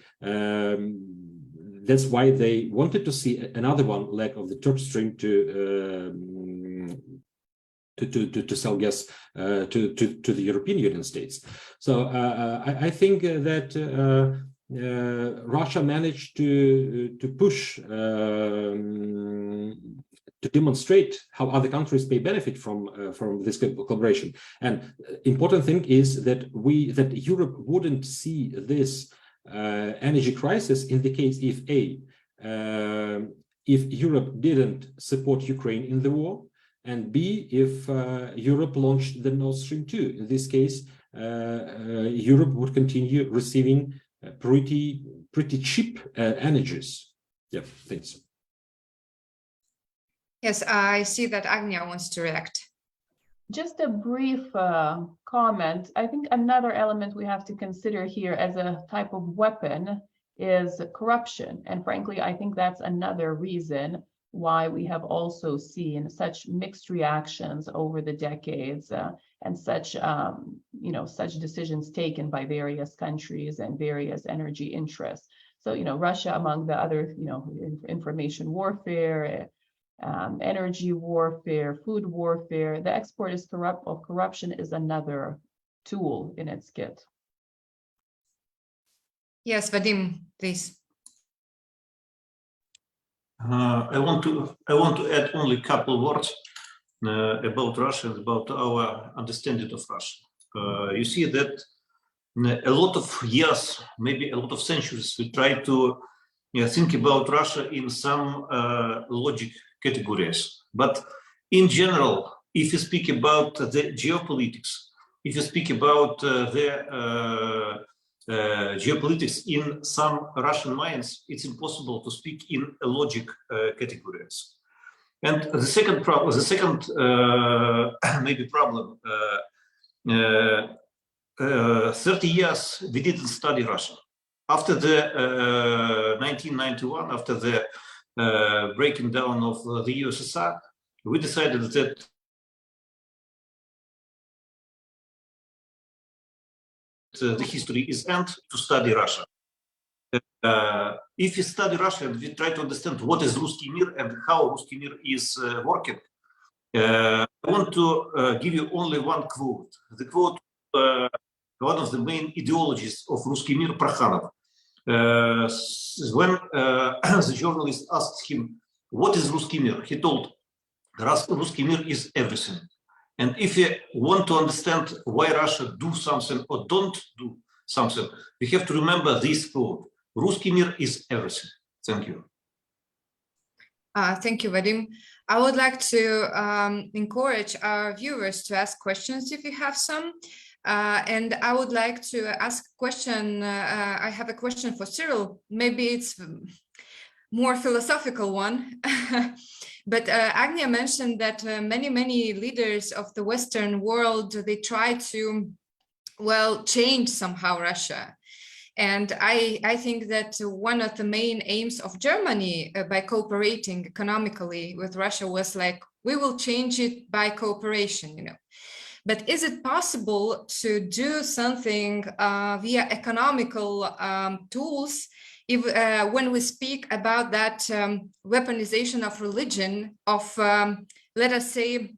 that's why they wanted to see another one leg of the Turk Stream to sell gas to the European Union states. So I think that Russia managed to push to demonstrate how other countries may benefit from this collaboration. And important thing is that Europe wouldn't see this energy crisis in the case if Europe didn't support Ukraine in the war, and B, if Europe launched the Nord Stream 2. In this case, Europe would continue receiving pretty cheap energies. Yeah, thanks. Yes, I see that Agnia wants to react. Just a brief comment. I think another element we have to consider here as a type of weapon is corruption. And frankly, I think that's another reason why we have also seen such mixed reactions over the decades and such, such decisions taken by various countries and various energy interests. So, Russia, among the other, information warfare, energy warfare, food warfare, the export of corruption is another tool in its kit. Yes, Vadim, please. I want to add only a couple words about Russia and about our understanding of Russia. You see that a lot of years, maybe a lot of centuries, we try to think about Russia in some logic categories. But in general, if you speak about the geopolitics, if you speak about the geopolitics in some Russian minds, it's impossible to speak in a logic categories. And the second problem, maybe problem, 30 years we didn't study Russia. After the 1991, after the breaking down of the USSR, we decided that the history is end to study Russia. If you study Russia and we try to understand what is Ruski Mir and how Ruski Mir is working, I want to give you only one quote. The quote, one of the main ideologies of Ruski Mir, Prokhanov. When the journalist asked him, what is Ruski Mir? He told, Ruski Mir is everything. And if you want to understand why Russia do something or don't do something, we have to remember this quote, Ruski Mir is everything. Thank you. Thank you, Vadim. I would like to encourage our viewers to ask questions if you have some. And I would like to ask a question. I have a question for Cyril. Maybe it's more philosophical one. But Agnia mentioned that many leaders of the Western world, they try to, well, change somehow Russia. And I think that one of the main aims of Germany by cooperating economically with Russia was like, we will change it by cooperation, But is it possible to do something via economical tools if, when we speak about that weaponization of religion, of, let us say,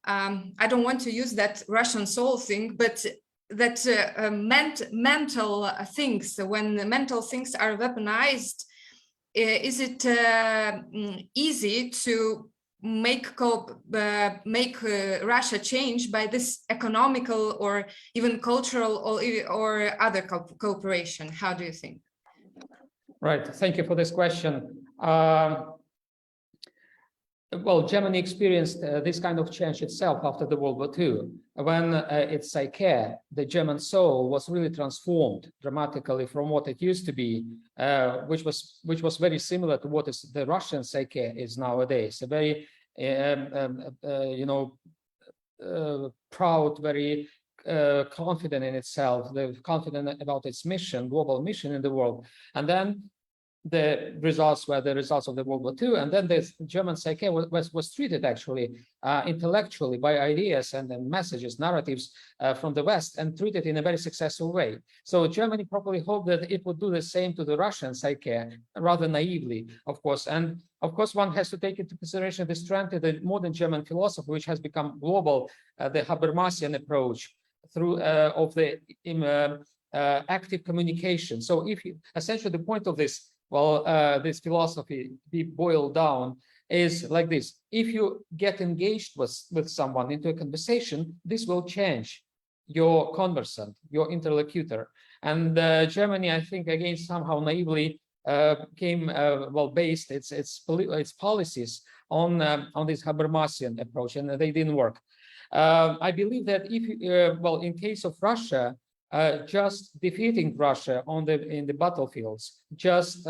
I don't want to use that Russian soul thing, but that mental things, when the mental things are weaponized, is it easy to make Russia change by this economical or even cultural or other cooperation? How do you think? Right. Thank you for this question. Well, Germany experienced this kind of change itself after the World War II, when its psyche, the German soul, was really transformed dramatically from what it used to be, which was very similar to what is the Russian psyche is nowadays. A very, proud, very confident in itself, confident about its mission, global mission in the world, and then the results were the results of the World War II, and then the German psyche was treated actually intellectually by ideas and then messages, narratives from the West, and treated in a very successful way. So Germany probably hoped that it would do the same to the Russian psyche, rather naively, of course. And of course, one has to take into consideration the strength of the modern German philosophy, which has become global, the Habermasian approach through of the active communication. So if you, essentially the point of this, this philosophy, be boiled down, is like this: if you get engaged with someone into a conversation, this will change your conversant, your interlocutor. And Germany, I think, again, somehow naively based its policies on this Habermasian approach, and they didn't work. I believe that if in case of Russia, just defeating Russia in the battlefields, just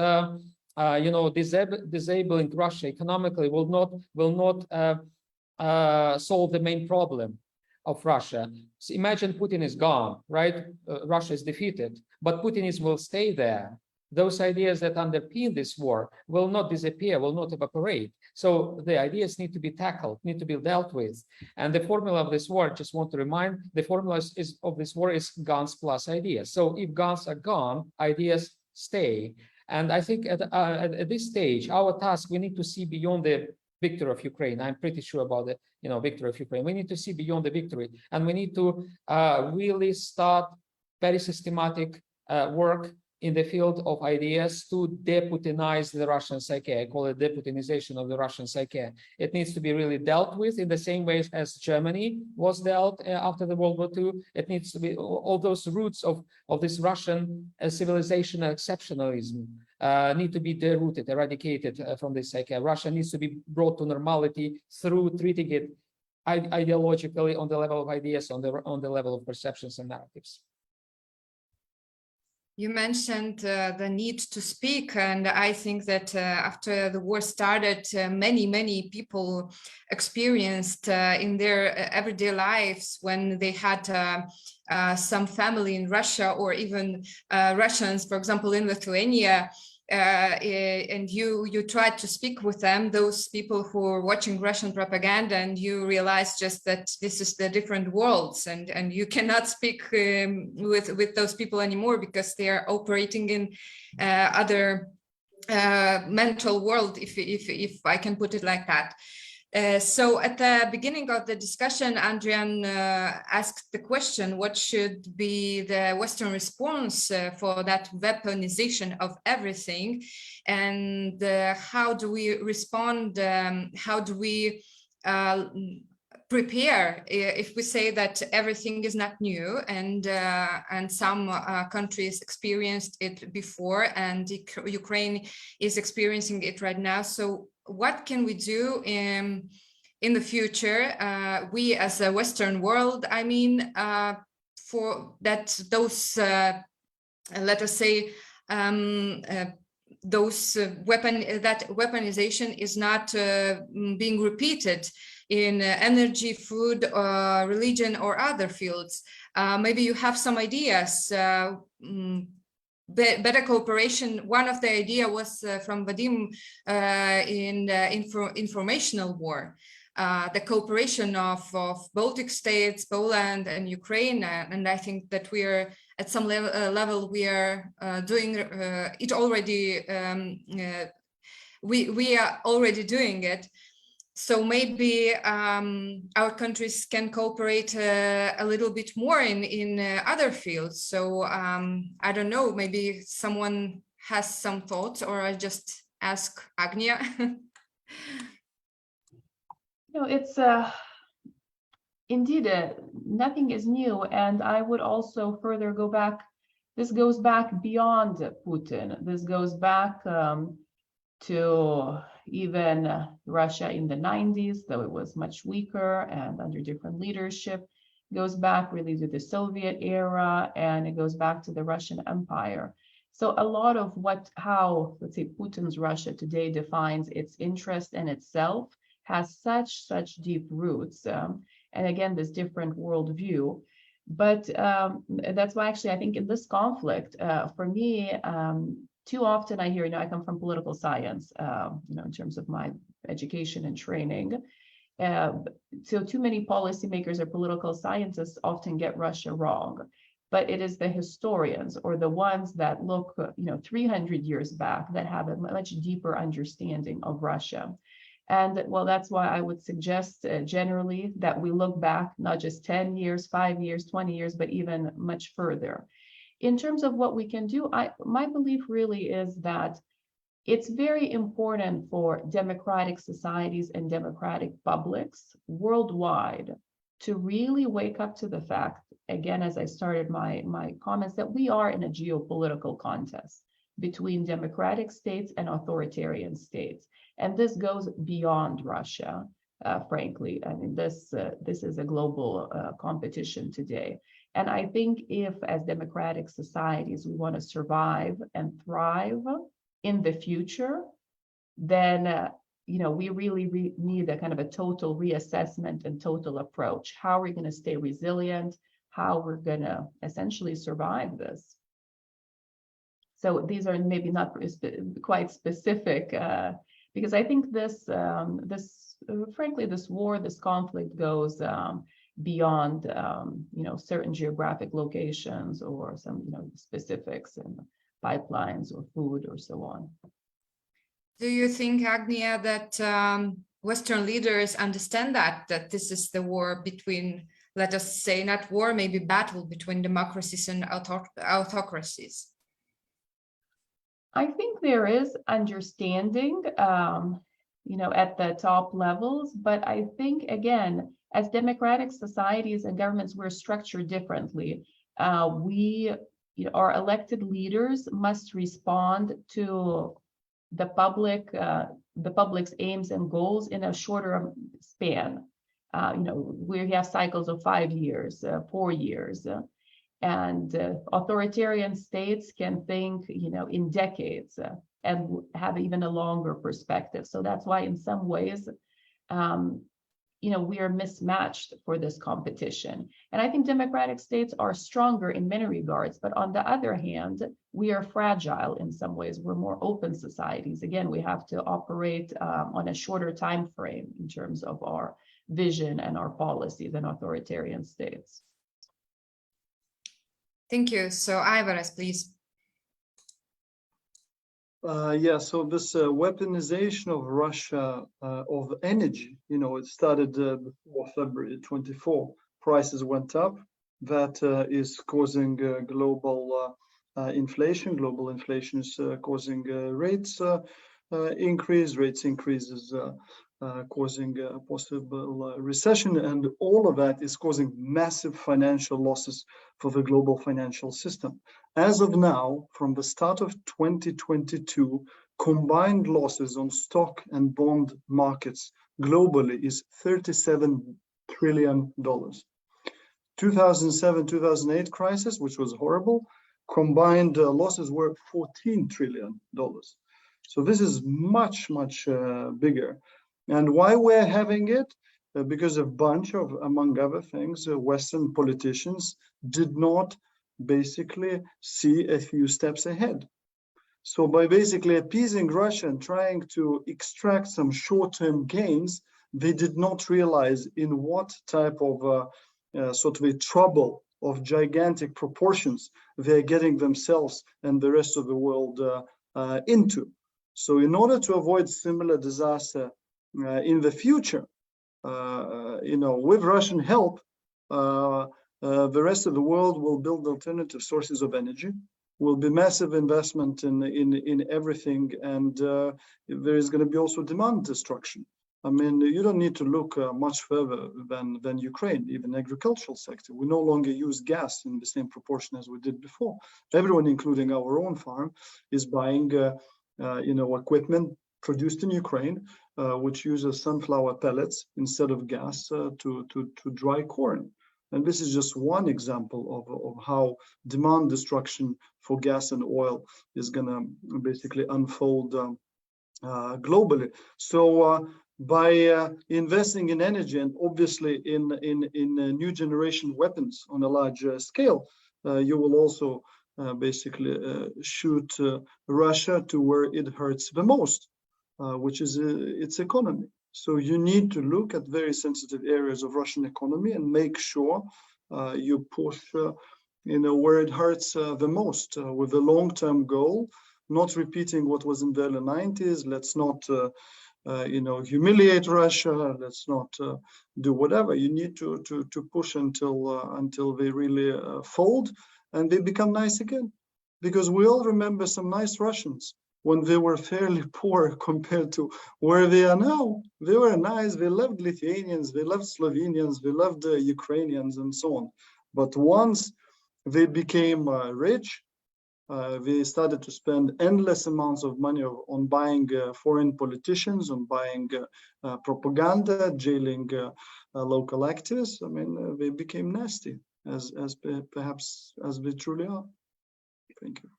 disabling Russia economically will not solve the main problem of Russia. So imagine Putin is gone, right? Russia is defeated, but Putinism will stay there. Those ideas that underpin this war will not disappear, will not evaporate. So the ideas need to be tackled, need to be dealt with. And the formula of this war, just want to remind, the formula of this war is guns plus ideas. So if guns are gone, ideas stay. And I think at this stage, our task, we need to see beyond the victory of Ukraine. I'm pretty sure about the victory of Ukraine. We need to see beyond the victory, and we need to really start very systematic work in the field of ideas to deputinize the Russian psyche. I call it deputinization of the Russian psyche. It needs to be really dealt with in the same way as Germany was dealt after the World War II. It needs to be all those roots of this Russian civilization exceptionalism need to be derooted, eradicated from this psyche. Russia needs to be brought to normality through treating it ideologically on the level of ideas, on the level of perceptions and narratives. You mentioned the need to speak, and I think that after the war started, many people experienced in their everyday lives, when they had some family in Russia, or even Russians, for example, in Lithuania, and you tried to speak with them, those people who are watching Russian propaganda, and you realize just that this is the different worlds, and you cannot speak with those people anymore, because they are operating in other mental world, if I can put it like that. So at the beginning of the discussion, Andrian asked the question, what should be the Western response for that weaponization of everything? And how do we respond? How do we prepare if we say that everything is not new, and some countries experienced it before, and Ukraine is experiencing it right now? So what can we do in the future, we as a Western world, I mean, for that those let us say those that weaponization is not being repeated in energy, food, religion, or other fields? Maybe you have some ideas. Better cooperation. One of the idea was from Vadim in informational war. the cooperation of Baltic states, Poland, and Ukraine. And I think that we are at some level we are doing it already. We are already doing it. So maybe our countries can cooperate a little bit more in other fields. So I don't know, maybe someone has some thoughts, or I just ask Agnia. It's indeed nothing is new, and I would also further go back. This goes back beyond Putin. This goes back to even Russia in the 90s, though it was much weaker and under different leadership. It goes back really to the Soviet era, and it goes back to the Russian Empire. So a lot of how, let's say, Putin's Russia today defines its interest in itself has such deep roots. And again, this different worldview. But that's why actually I think in this conflict, for me, too often I hear, I come from political science, in terms of my education and training. So too many policymakers or political scientists often get Russia wrong. But it is the historians or the ones that look, 300 years back that have a much deeper understanding of Russia. And well, that's why I would suggest generally that we look back, not just 10 years, 5 years, 20 years, but even much further. In terms of what we can do, my belief really is that it's very important for democratic societies and democratic publics worldwide to really wake up to the fact, again, as I started my comments, that we are in a geopolitical contest between democratic states and authoritarian states. And this goes beyond Russia, frankly. I mean, this is a global competition today. And I think if, as democratic societies, we want to survive and thrive in the future, then we really need a kind of a total reassessment and total approach. How are we going to stay resilient? How we're going to essentially survive this? So these are maybe not quite specific, because I think frankly, this war, this conflict goes beyond, certain geographic locations or some, specifics and pipelines or food or so on. Do you think, Agnia, that Western leaders understand that this is the war between, let us say, not war, maybe battle between democracies and autocracies? I think there is understanding, at the top levels, but I think, again, as democratic societies and governments, we're structured differently. Our elected leaders must respond to the public's aims and goals in a shorter span. We have cycles of 5 years, 4 years. And authoritarian states can think, in decades and have even a longer perspective. So that's why, in some ways, we are mismatched for this competition. And I think democratic states are stronger in many regards, but on the other hand, we are fragile in some ways. We're more open societies. Again, we have to operate on a shorter time frame in terms of our vision and our policies than authoritarian states. Thank you. So Aivaras, please. So this weaponization of Russia of energy, it started before February 24. Prices went up. That is causing global inflation. Global inflation is causing rates increase. Rates increases causing a possible recession, and all of that is causing massive financial losses for the global financial system. As of now, from the start of 2022, combined losses on stock and bond markets globally is $37 trillion. 2007-2008 crisis, which was horrible, combined losses were $14 trillion. So this is much bigger. And why we're having it? Because a bunch of, among other things, Western politicians did not basically see a few steps ahead. So by basically appeasing Russia and trying to extract some short-term gains, they did not realize in what type of sort of a trouble of gigantic proportions they're getting themselves and the rest of the world into. So in order to avoid similar disaster in the future, with Russian help, the rest of the world will build alternative sources of energy, will be massive investment in everything, and there is going to be also demand destruction. I mean, you don't need to look much further than Ukraine, even agricultural sector. We no longer use gas in the same proportion as we did before. Everyone, including our own farm, is buying equipment produced in Ukraine, which uses sunflower pellets instead of gas to dry corn. And this is just one example of how demand destruction for gas and oil is going to basically unfold globally. So by investing in energy and obviously in new generation weapons on a large scale, you will also basically shoot Russia to where it hurts the most, which is its economy. So you need to look at very sensitive areas of Russian economy and make sure you push, where it hurts the most, with the long-term goal, not repeating what was in the early 90s. Let's not, humiliate Russia. Let's not do whatever. You need to push until they really fold and they become nice again, because we all remember some nice Russians when they were fairly poor compared to where they are now. They were nice, they loved Lithuanians, they loved Slovenians, they loved Ukrainians and so on. But once they became rich, they started to spend endless amounts of money on buying foreign politicians, on buying propaganda, jailing local activists. I mean, they became nasty, as perhaps as they truly are. Thank you.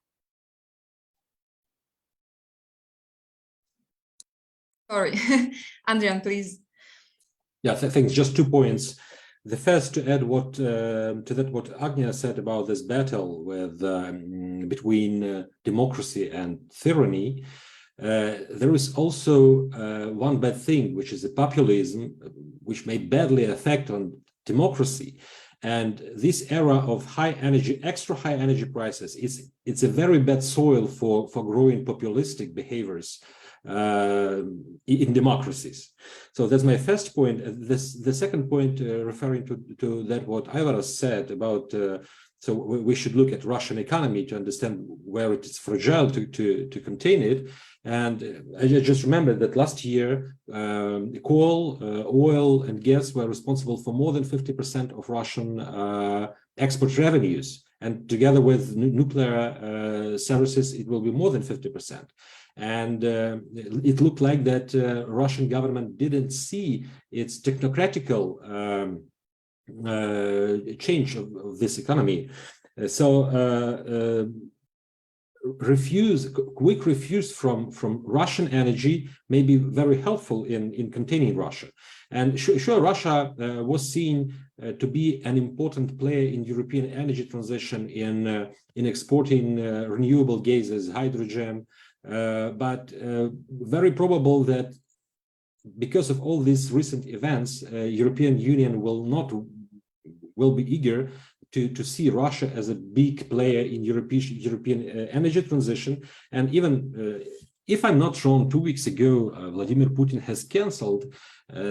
Sorry, Andrian, please. Yeah, I think just 2 points. The first, to add what Agnia said about this battle with between democracy and tyranny. There is also one bad thing, which is the populism, which may badly affect on democracy. And this era of high energy, extra high energy prices, it's a very bad soil for growing populistic behaviors in democracies. So that's my first point. The second point, referring to that what Aivaras said about, so we should look at Russian economy to understand where it is fragile to contain it. And I just remember that last year, coal, oil, and gas were responsible for more than 50% of Russian export revenues. And together with nuclear services, it will be more than 50%. And it looked like that Russian government didn't see its technocratical change of this economy. Quick refuse from Russian energy may be very helpful in containing Russia. And sure, Russia was seen to be an important player in European energy transition in exporting renewable gases, hydrogen, but very probable that because of all these recent events, European Union will be eager to see Russia as a big player in European energy transition. And even if I'm not wrong, 2 weeks ago, Vladimir Putin has canceled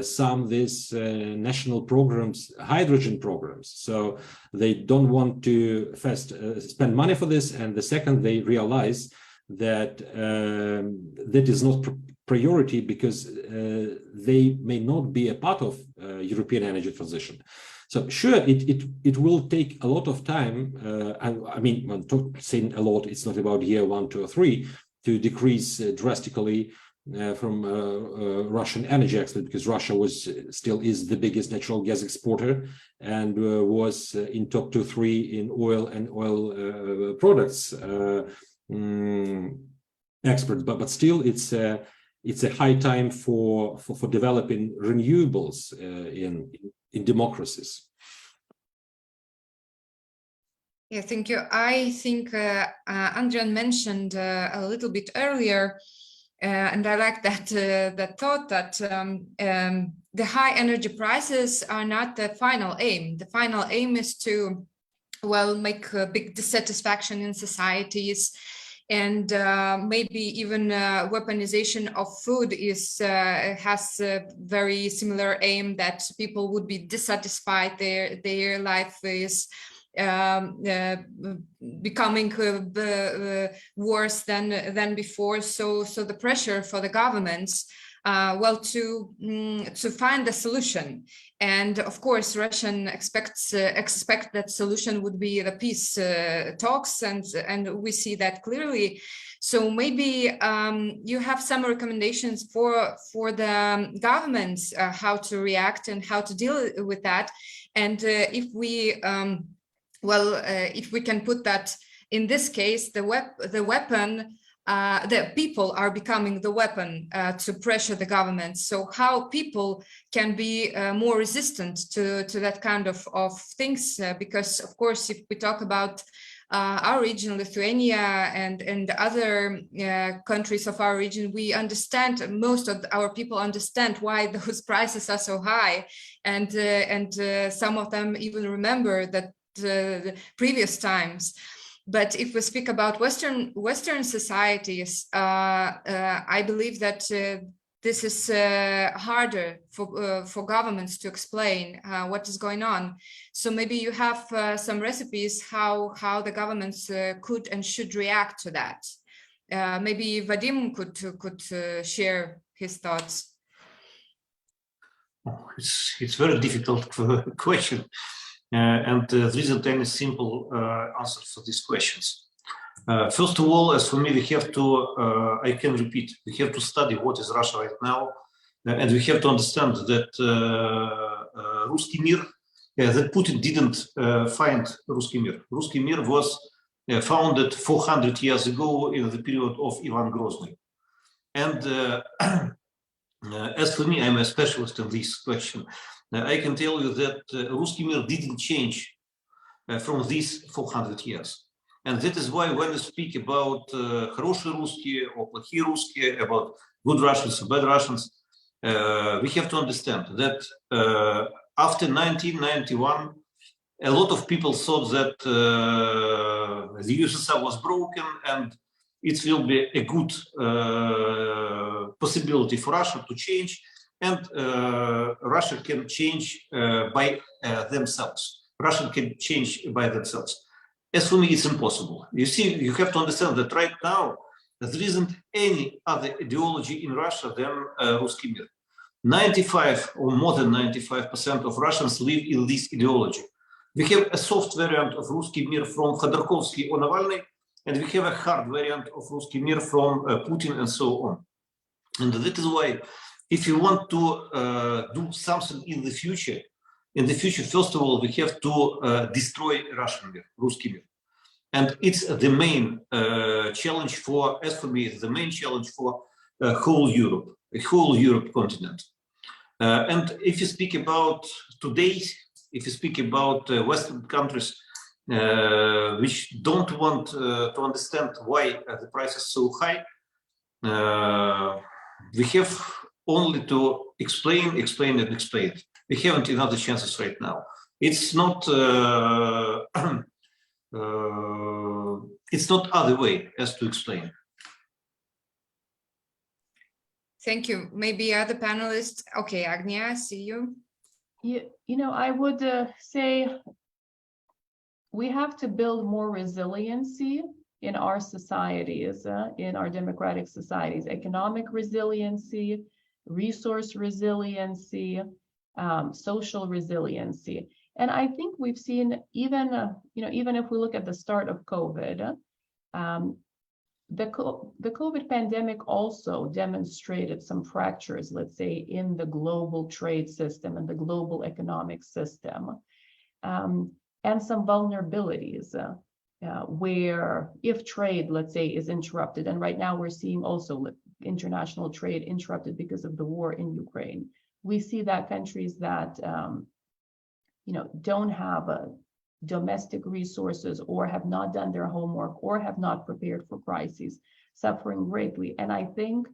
some of these national programs, hydrogen programs. So they don't want to first spend money for this, and the second they realize that that is not priority because they may not be a part of European energy transition. So sure, it will take a lot of time. I mean, when saying a lot, it's not about year 1, 2, or 3 to decrease drastically from Russian energy export, because Russia still is the biggest natural gas exporter and was in top 2, 3 in oil and oil products export. But still, it's a high time for developing renewables in democracies. Yeah, thank you. I think Andrian mentioned a little bit earlier And I like that thought that the high energy prices are not the final aim. The final aim is to, well, make a big dissatisfaction in societies, and maybe even weaponization of food has a very similar aim, that people would be dissatisfied, their life is becoming worse than before. So the pressure for the governments, well, to find a solution. And of course, Russian expect that solution would be the peace talks, and we see that clearly. So maybe you have some recommendations for the governments, how to react and how to deal with that. And if we if we can put that in this case, the weapon, the people are becoming the weapon to pressure the government. So how people can be more resistant to that kind of things, because of course, if we talk about our region, Lithuania, and other countries of our region, we understand, most of our people understand why those prices are so high, and some of them even remember that the previous times. But if we speak about Western societies, I believe that this is harder for governments to explain what is going on. So maybe you have some recipes how the governments could and should react to that. Maybe Vadim could share his thoughts. Oh, it's very difficult question. And there isn't any simple answer for these questions. First of all, as for me, we have to, I can repeat, we have to study what is Russia right now, and we have to understand that Ruski Mir, that Putin didn't find Ruski Mir. Ruski Mir was founded 400 years ago in the period of Ivan Grozny. And as for me, I'm a specialist in this question. I can tell you that Ruski Mir didn't change from these 400 years. And that is why when we speak about хорошие русские or плохие русские, about good Russians or bad Russians, we have to understand that after 1991, a lot of people thought that the USSR was broken and it will be a good possibility for Russia to change, and Russia can change by themselves. Russia can change by themselves. As for me, it's impossible. You see, you have to understand that right now, there isn't any other ideology in Russia than Ruski Mir. 95 or more than 95% of Russians live in this ideology. We have a soft variant of Ruski Mir from Khodorkovsky or Navalny, and we have a hard variant of Ruski Mir from Putin and so on. And that is why, if you want to do something in the future, first of all, we have to destroy Russian Mir, Ruski Mir. And it's the main challenge for, as for me, it's the main challenge for whole Europe, the whole Europe continent. And if you speak about today, if you speak about Western countries, which don't want to understand why the price is so high, we have only to explain. We haven't another chances right now. It's not it's not other way as to explain. Thank you. Maybe other panelists. Okay, Agnia, I see you. You know, I would say we have to build more resiliency in our societies, in our democratic societies, economic resiliency, resource resiliency, social resiliency. And I think we've seen even, even if we look at the start of COVID, the COVID pandemic also demonstrated some fractures, let's say, in the global trade system and the global economic system, and some vulnerabilities where if trade, let's say, is interrupted, and right now we're seeing also international trade interrupted because of the war in Ukraine, we see that countries that don't have domestic resources or have not done their homework or have not prepared for crises, suffering greatly. And I think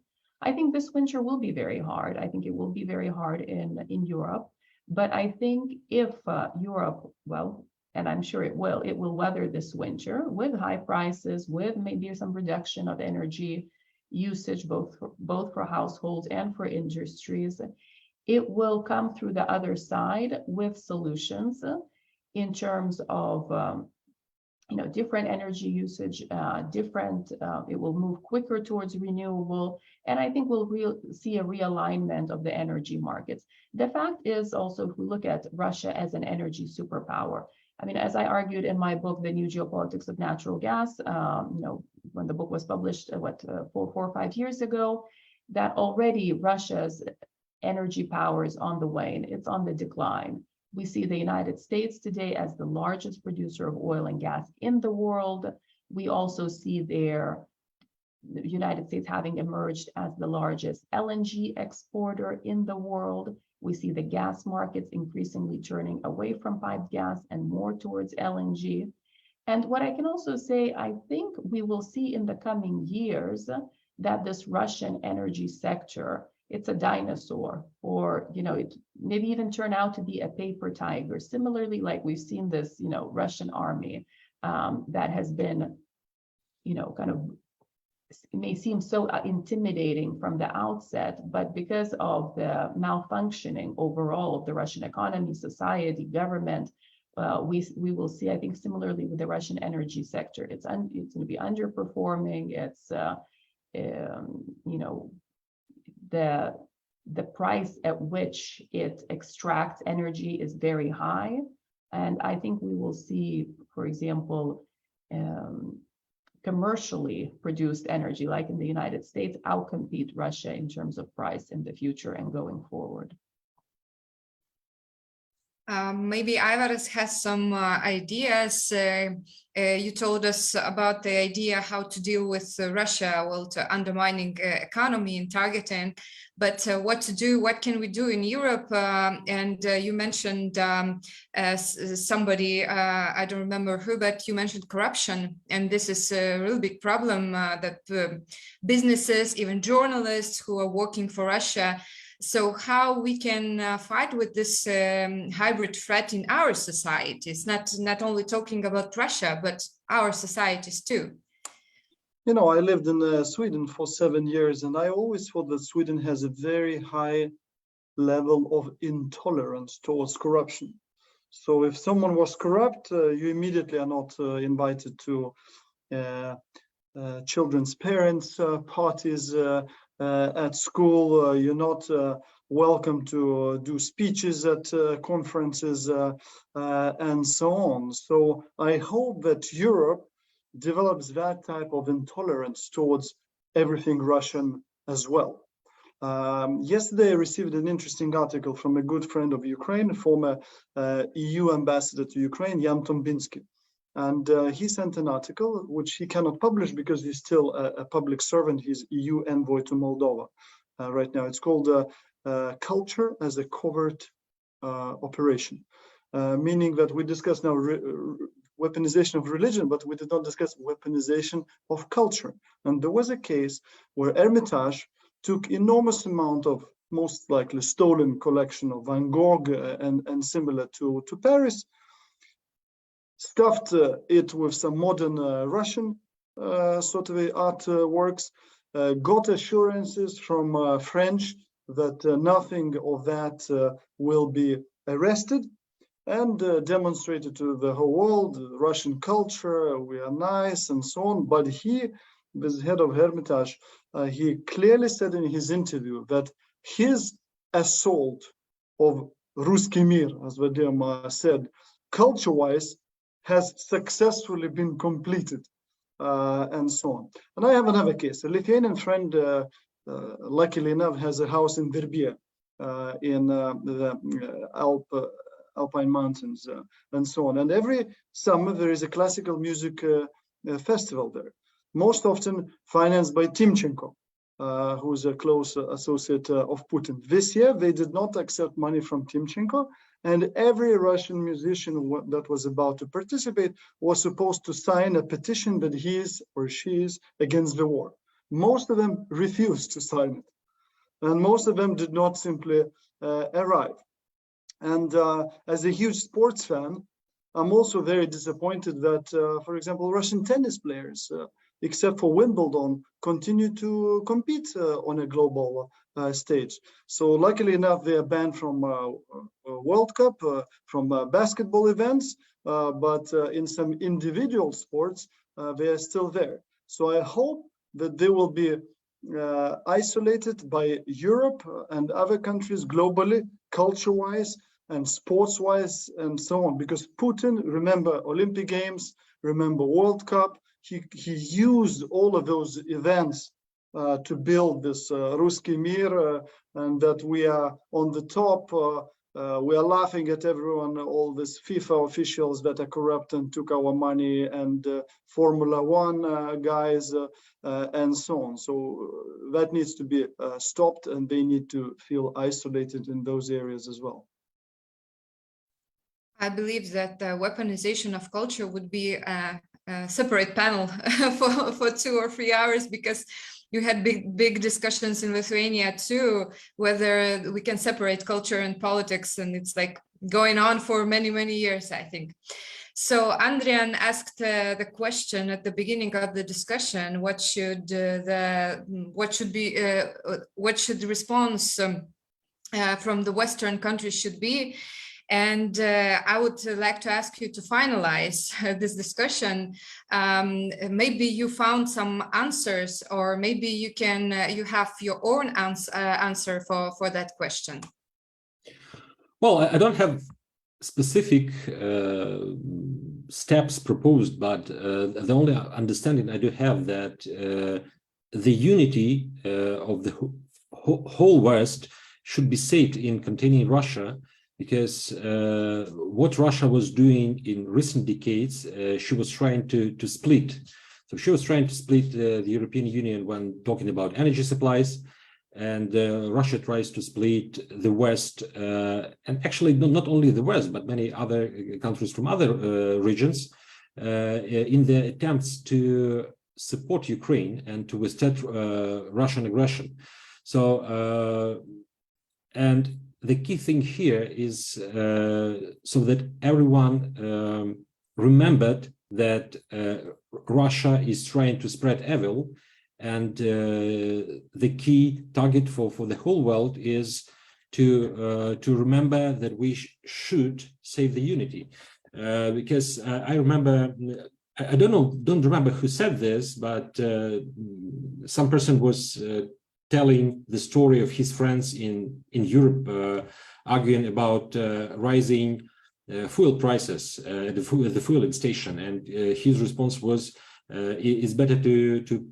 I think this winter will be very hard. I think it will be very hard in Europe. But I think if Europe, well, and I'm sure it will weather this winter with high prices, with maybe some reduction of energy usage, both for households and for industries. It will come through the other side with solutions in terms of different energy usage, it will move quicker towards renewable, and I think we'll see a realignment of the energy markets. The fact is also, if we look at Russia as an energy superpower, I mean, as I argued in my book, The New Geopolitics of Natural Gas, when the book was published, 4 or 5 years ago, that already Russia's energy power is on the wane, it's on the decline. We see the United States today as the largest producer of oil and gas in the world. We also see the United States having emerged as the largest LNG exporter in the world. We see the gas markets increasingly turning away from piped gas and more towards LNG. And what I can also say, I think we will see in the coming years that this Russian energy sector, it's a dinosaur, or it maybe even turn out to be a paper tiger. Similarly, like we've seen this, Russian army that has been, kind of, it may seem so intimidating from the outset, but because of the malfunctioning overall of the Russian economy, society, government, we will see, I think, similarly with the Russian energy sector, it's going to be underperforming. It's the price at which it extracts energy is very high. And I think we will see, for example, commercially produced energy, like in the United States, outcompete Russia in terms of price in the future and going forward. Maybe Aivaras has some ideas. You told us about the idea how to deal with Russia, to undermining economy and targeting, but what to do, what can we do in Europe? And you mentioned somebody, I don't remember who, but you mentioned corruption. And this is a real big problem that businesses, even journalists who are working for Russia. So how we can fight with this hybrid threat in our societies, not only talking about Russia, but our societies too. I lived in Sweden for 7 years, and I always thought that Sweden has a very high level of intolerance towards corruption. So if someone was corrupt, you immediately are not invited to children's parents' parties at school. You're not welcome to do speeches at conferences and so on. So I hope that Europe develops that type of intolerance towards everything Russian as well. Yesterday, I received an interesting article from a good friend of Ukraine, former EU ambassador to Ukraine, Jan Tombinsky. And he sent an article, which he cannot publish because he's still a public servant. He's EU envoy to Moldova right now. It's called Culture as a Covert Operation, meaning that we discuss now weaponization of religion, but we did not discuss weaponization of culture. And there was a case where Hermitage took enormous amount of most likely stolen collection of Van Gogh and similar to Paris, stuffed it with some modern Russian sort of artworks, got assurances from French that nothing of that will be arrested, and demonstrated to the whole world, Russian culture, we are nice and so on. But he, the head of Hermitage, he clearly said in his interview that his assault of Ruski Mir, as Vadim said, culture-wise, has successfully been completed, and so on. And I have another case. A Lithuanian friend, luckily enough, has a house in Verbia, in the Alpine Mountains, and so on. And every summer there is a classical music festival there, most often financed by Timchenko, who is a close associate of Putin. This year, they did not accept money from Timchenko, and every Russian musician that was about to participate was supposed to sign a petition that he is or she is against the war. Most of them refused to sign it. and most of them did not simply arrive. And as a huge sports fan, I'm also very disappointed that, for example, Russian tennis players, except for Wimbledon, continue to compete on a global stage. So luckily enough, they are banned from World Cup, from basketball events, but in some individual sports, they are still there. So I hope that they will be isolated by Europe and other countries globally, culture-wise, and sports-wise, and so on. Because Putin, remember Olympic Games, remember World Cup, he used all of those events to build this Ruski Mir, and that we are on the top. We are laughing at everyone, all these FIFA officials that are corrupt and took our money, and Formula One guys, and so on. So that needs to be stopped, and they need to feel isolated in those areas as well. I believe that the weaponization of culture would be a separate panel for 2 or 3 hours, because you had big discussions in Lithuania too, whether we can separate culture and politics, and it's like going on for many years, I think. So Andrian asked the question at the beginning of the discussion: what should the response from the Western countries should be? And I would like to ask you to finalize this discussion. Maybe you found some answers, or maybe you can you have your own answer for that question. Well, I don't have specific steps proposed, but the only understanding I do have that the unity of the whole West should be saved in containing Russia. Because what Russia was doing in recent decades, she was trying to split. So she was trying to split the European Union when talking about energy supplies, and Russia tries to split the West, and actually not only the West, but many other countries from other regions, in their attempts to support Ukraine and to withstand Russian aggression. So, and the key thing here is so that everyone remembered that Russia is trying to spread evil, and the key target for the whole world is to remember that we should save the unity. Because I remember, I don't remember who said this, but some person was telling the story of his friends in Europe, arguing about rising fuel prices at the fueling station, and his response was, it's better to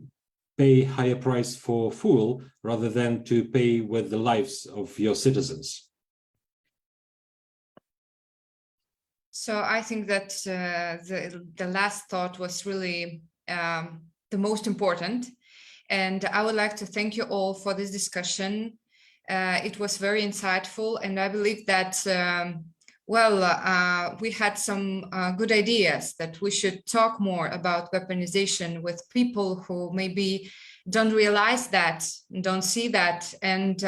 pay higher price for fuel rather than to pay with the lives of your citizens. So I think that the last thought was really the most important. And I would like to thank you all for this discussion. It was very insightful, and I believe that, we had some good ideas that we should talk more about weaponization with people who maybe don't realize that, don't see that, and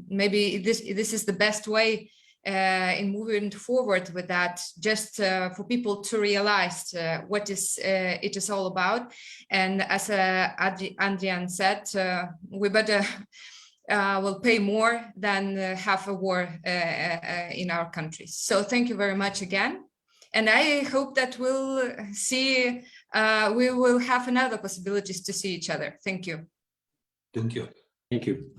maybe this is the best way in moving forward with that, just for people to realize what it is all about. And as Andrian said, we better will pay more than have a war in our countries. So thank you very much again. And I hope that we'll see, we will have another possibilities to see each other. Thank you. Thank you. Thank you.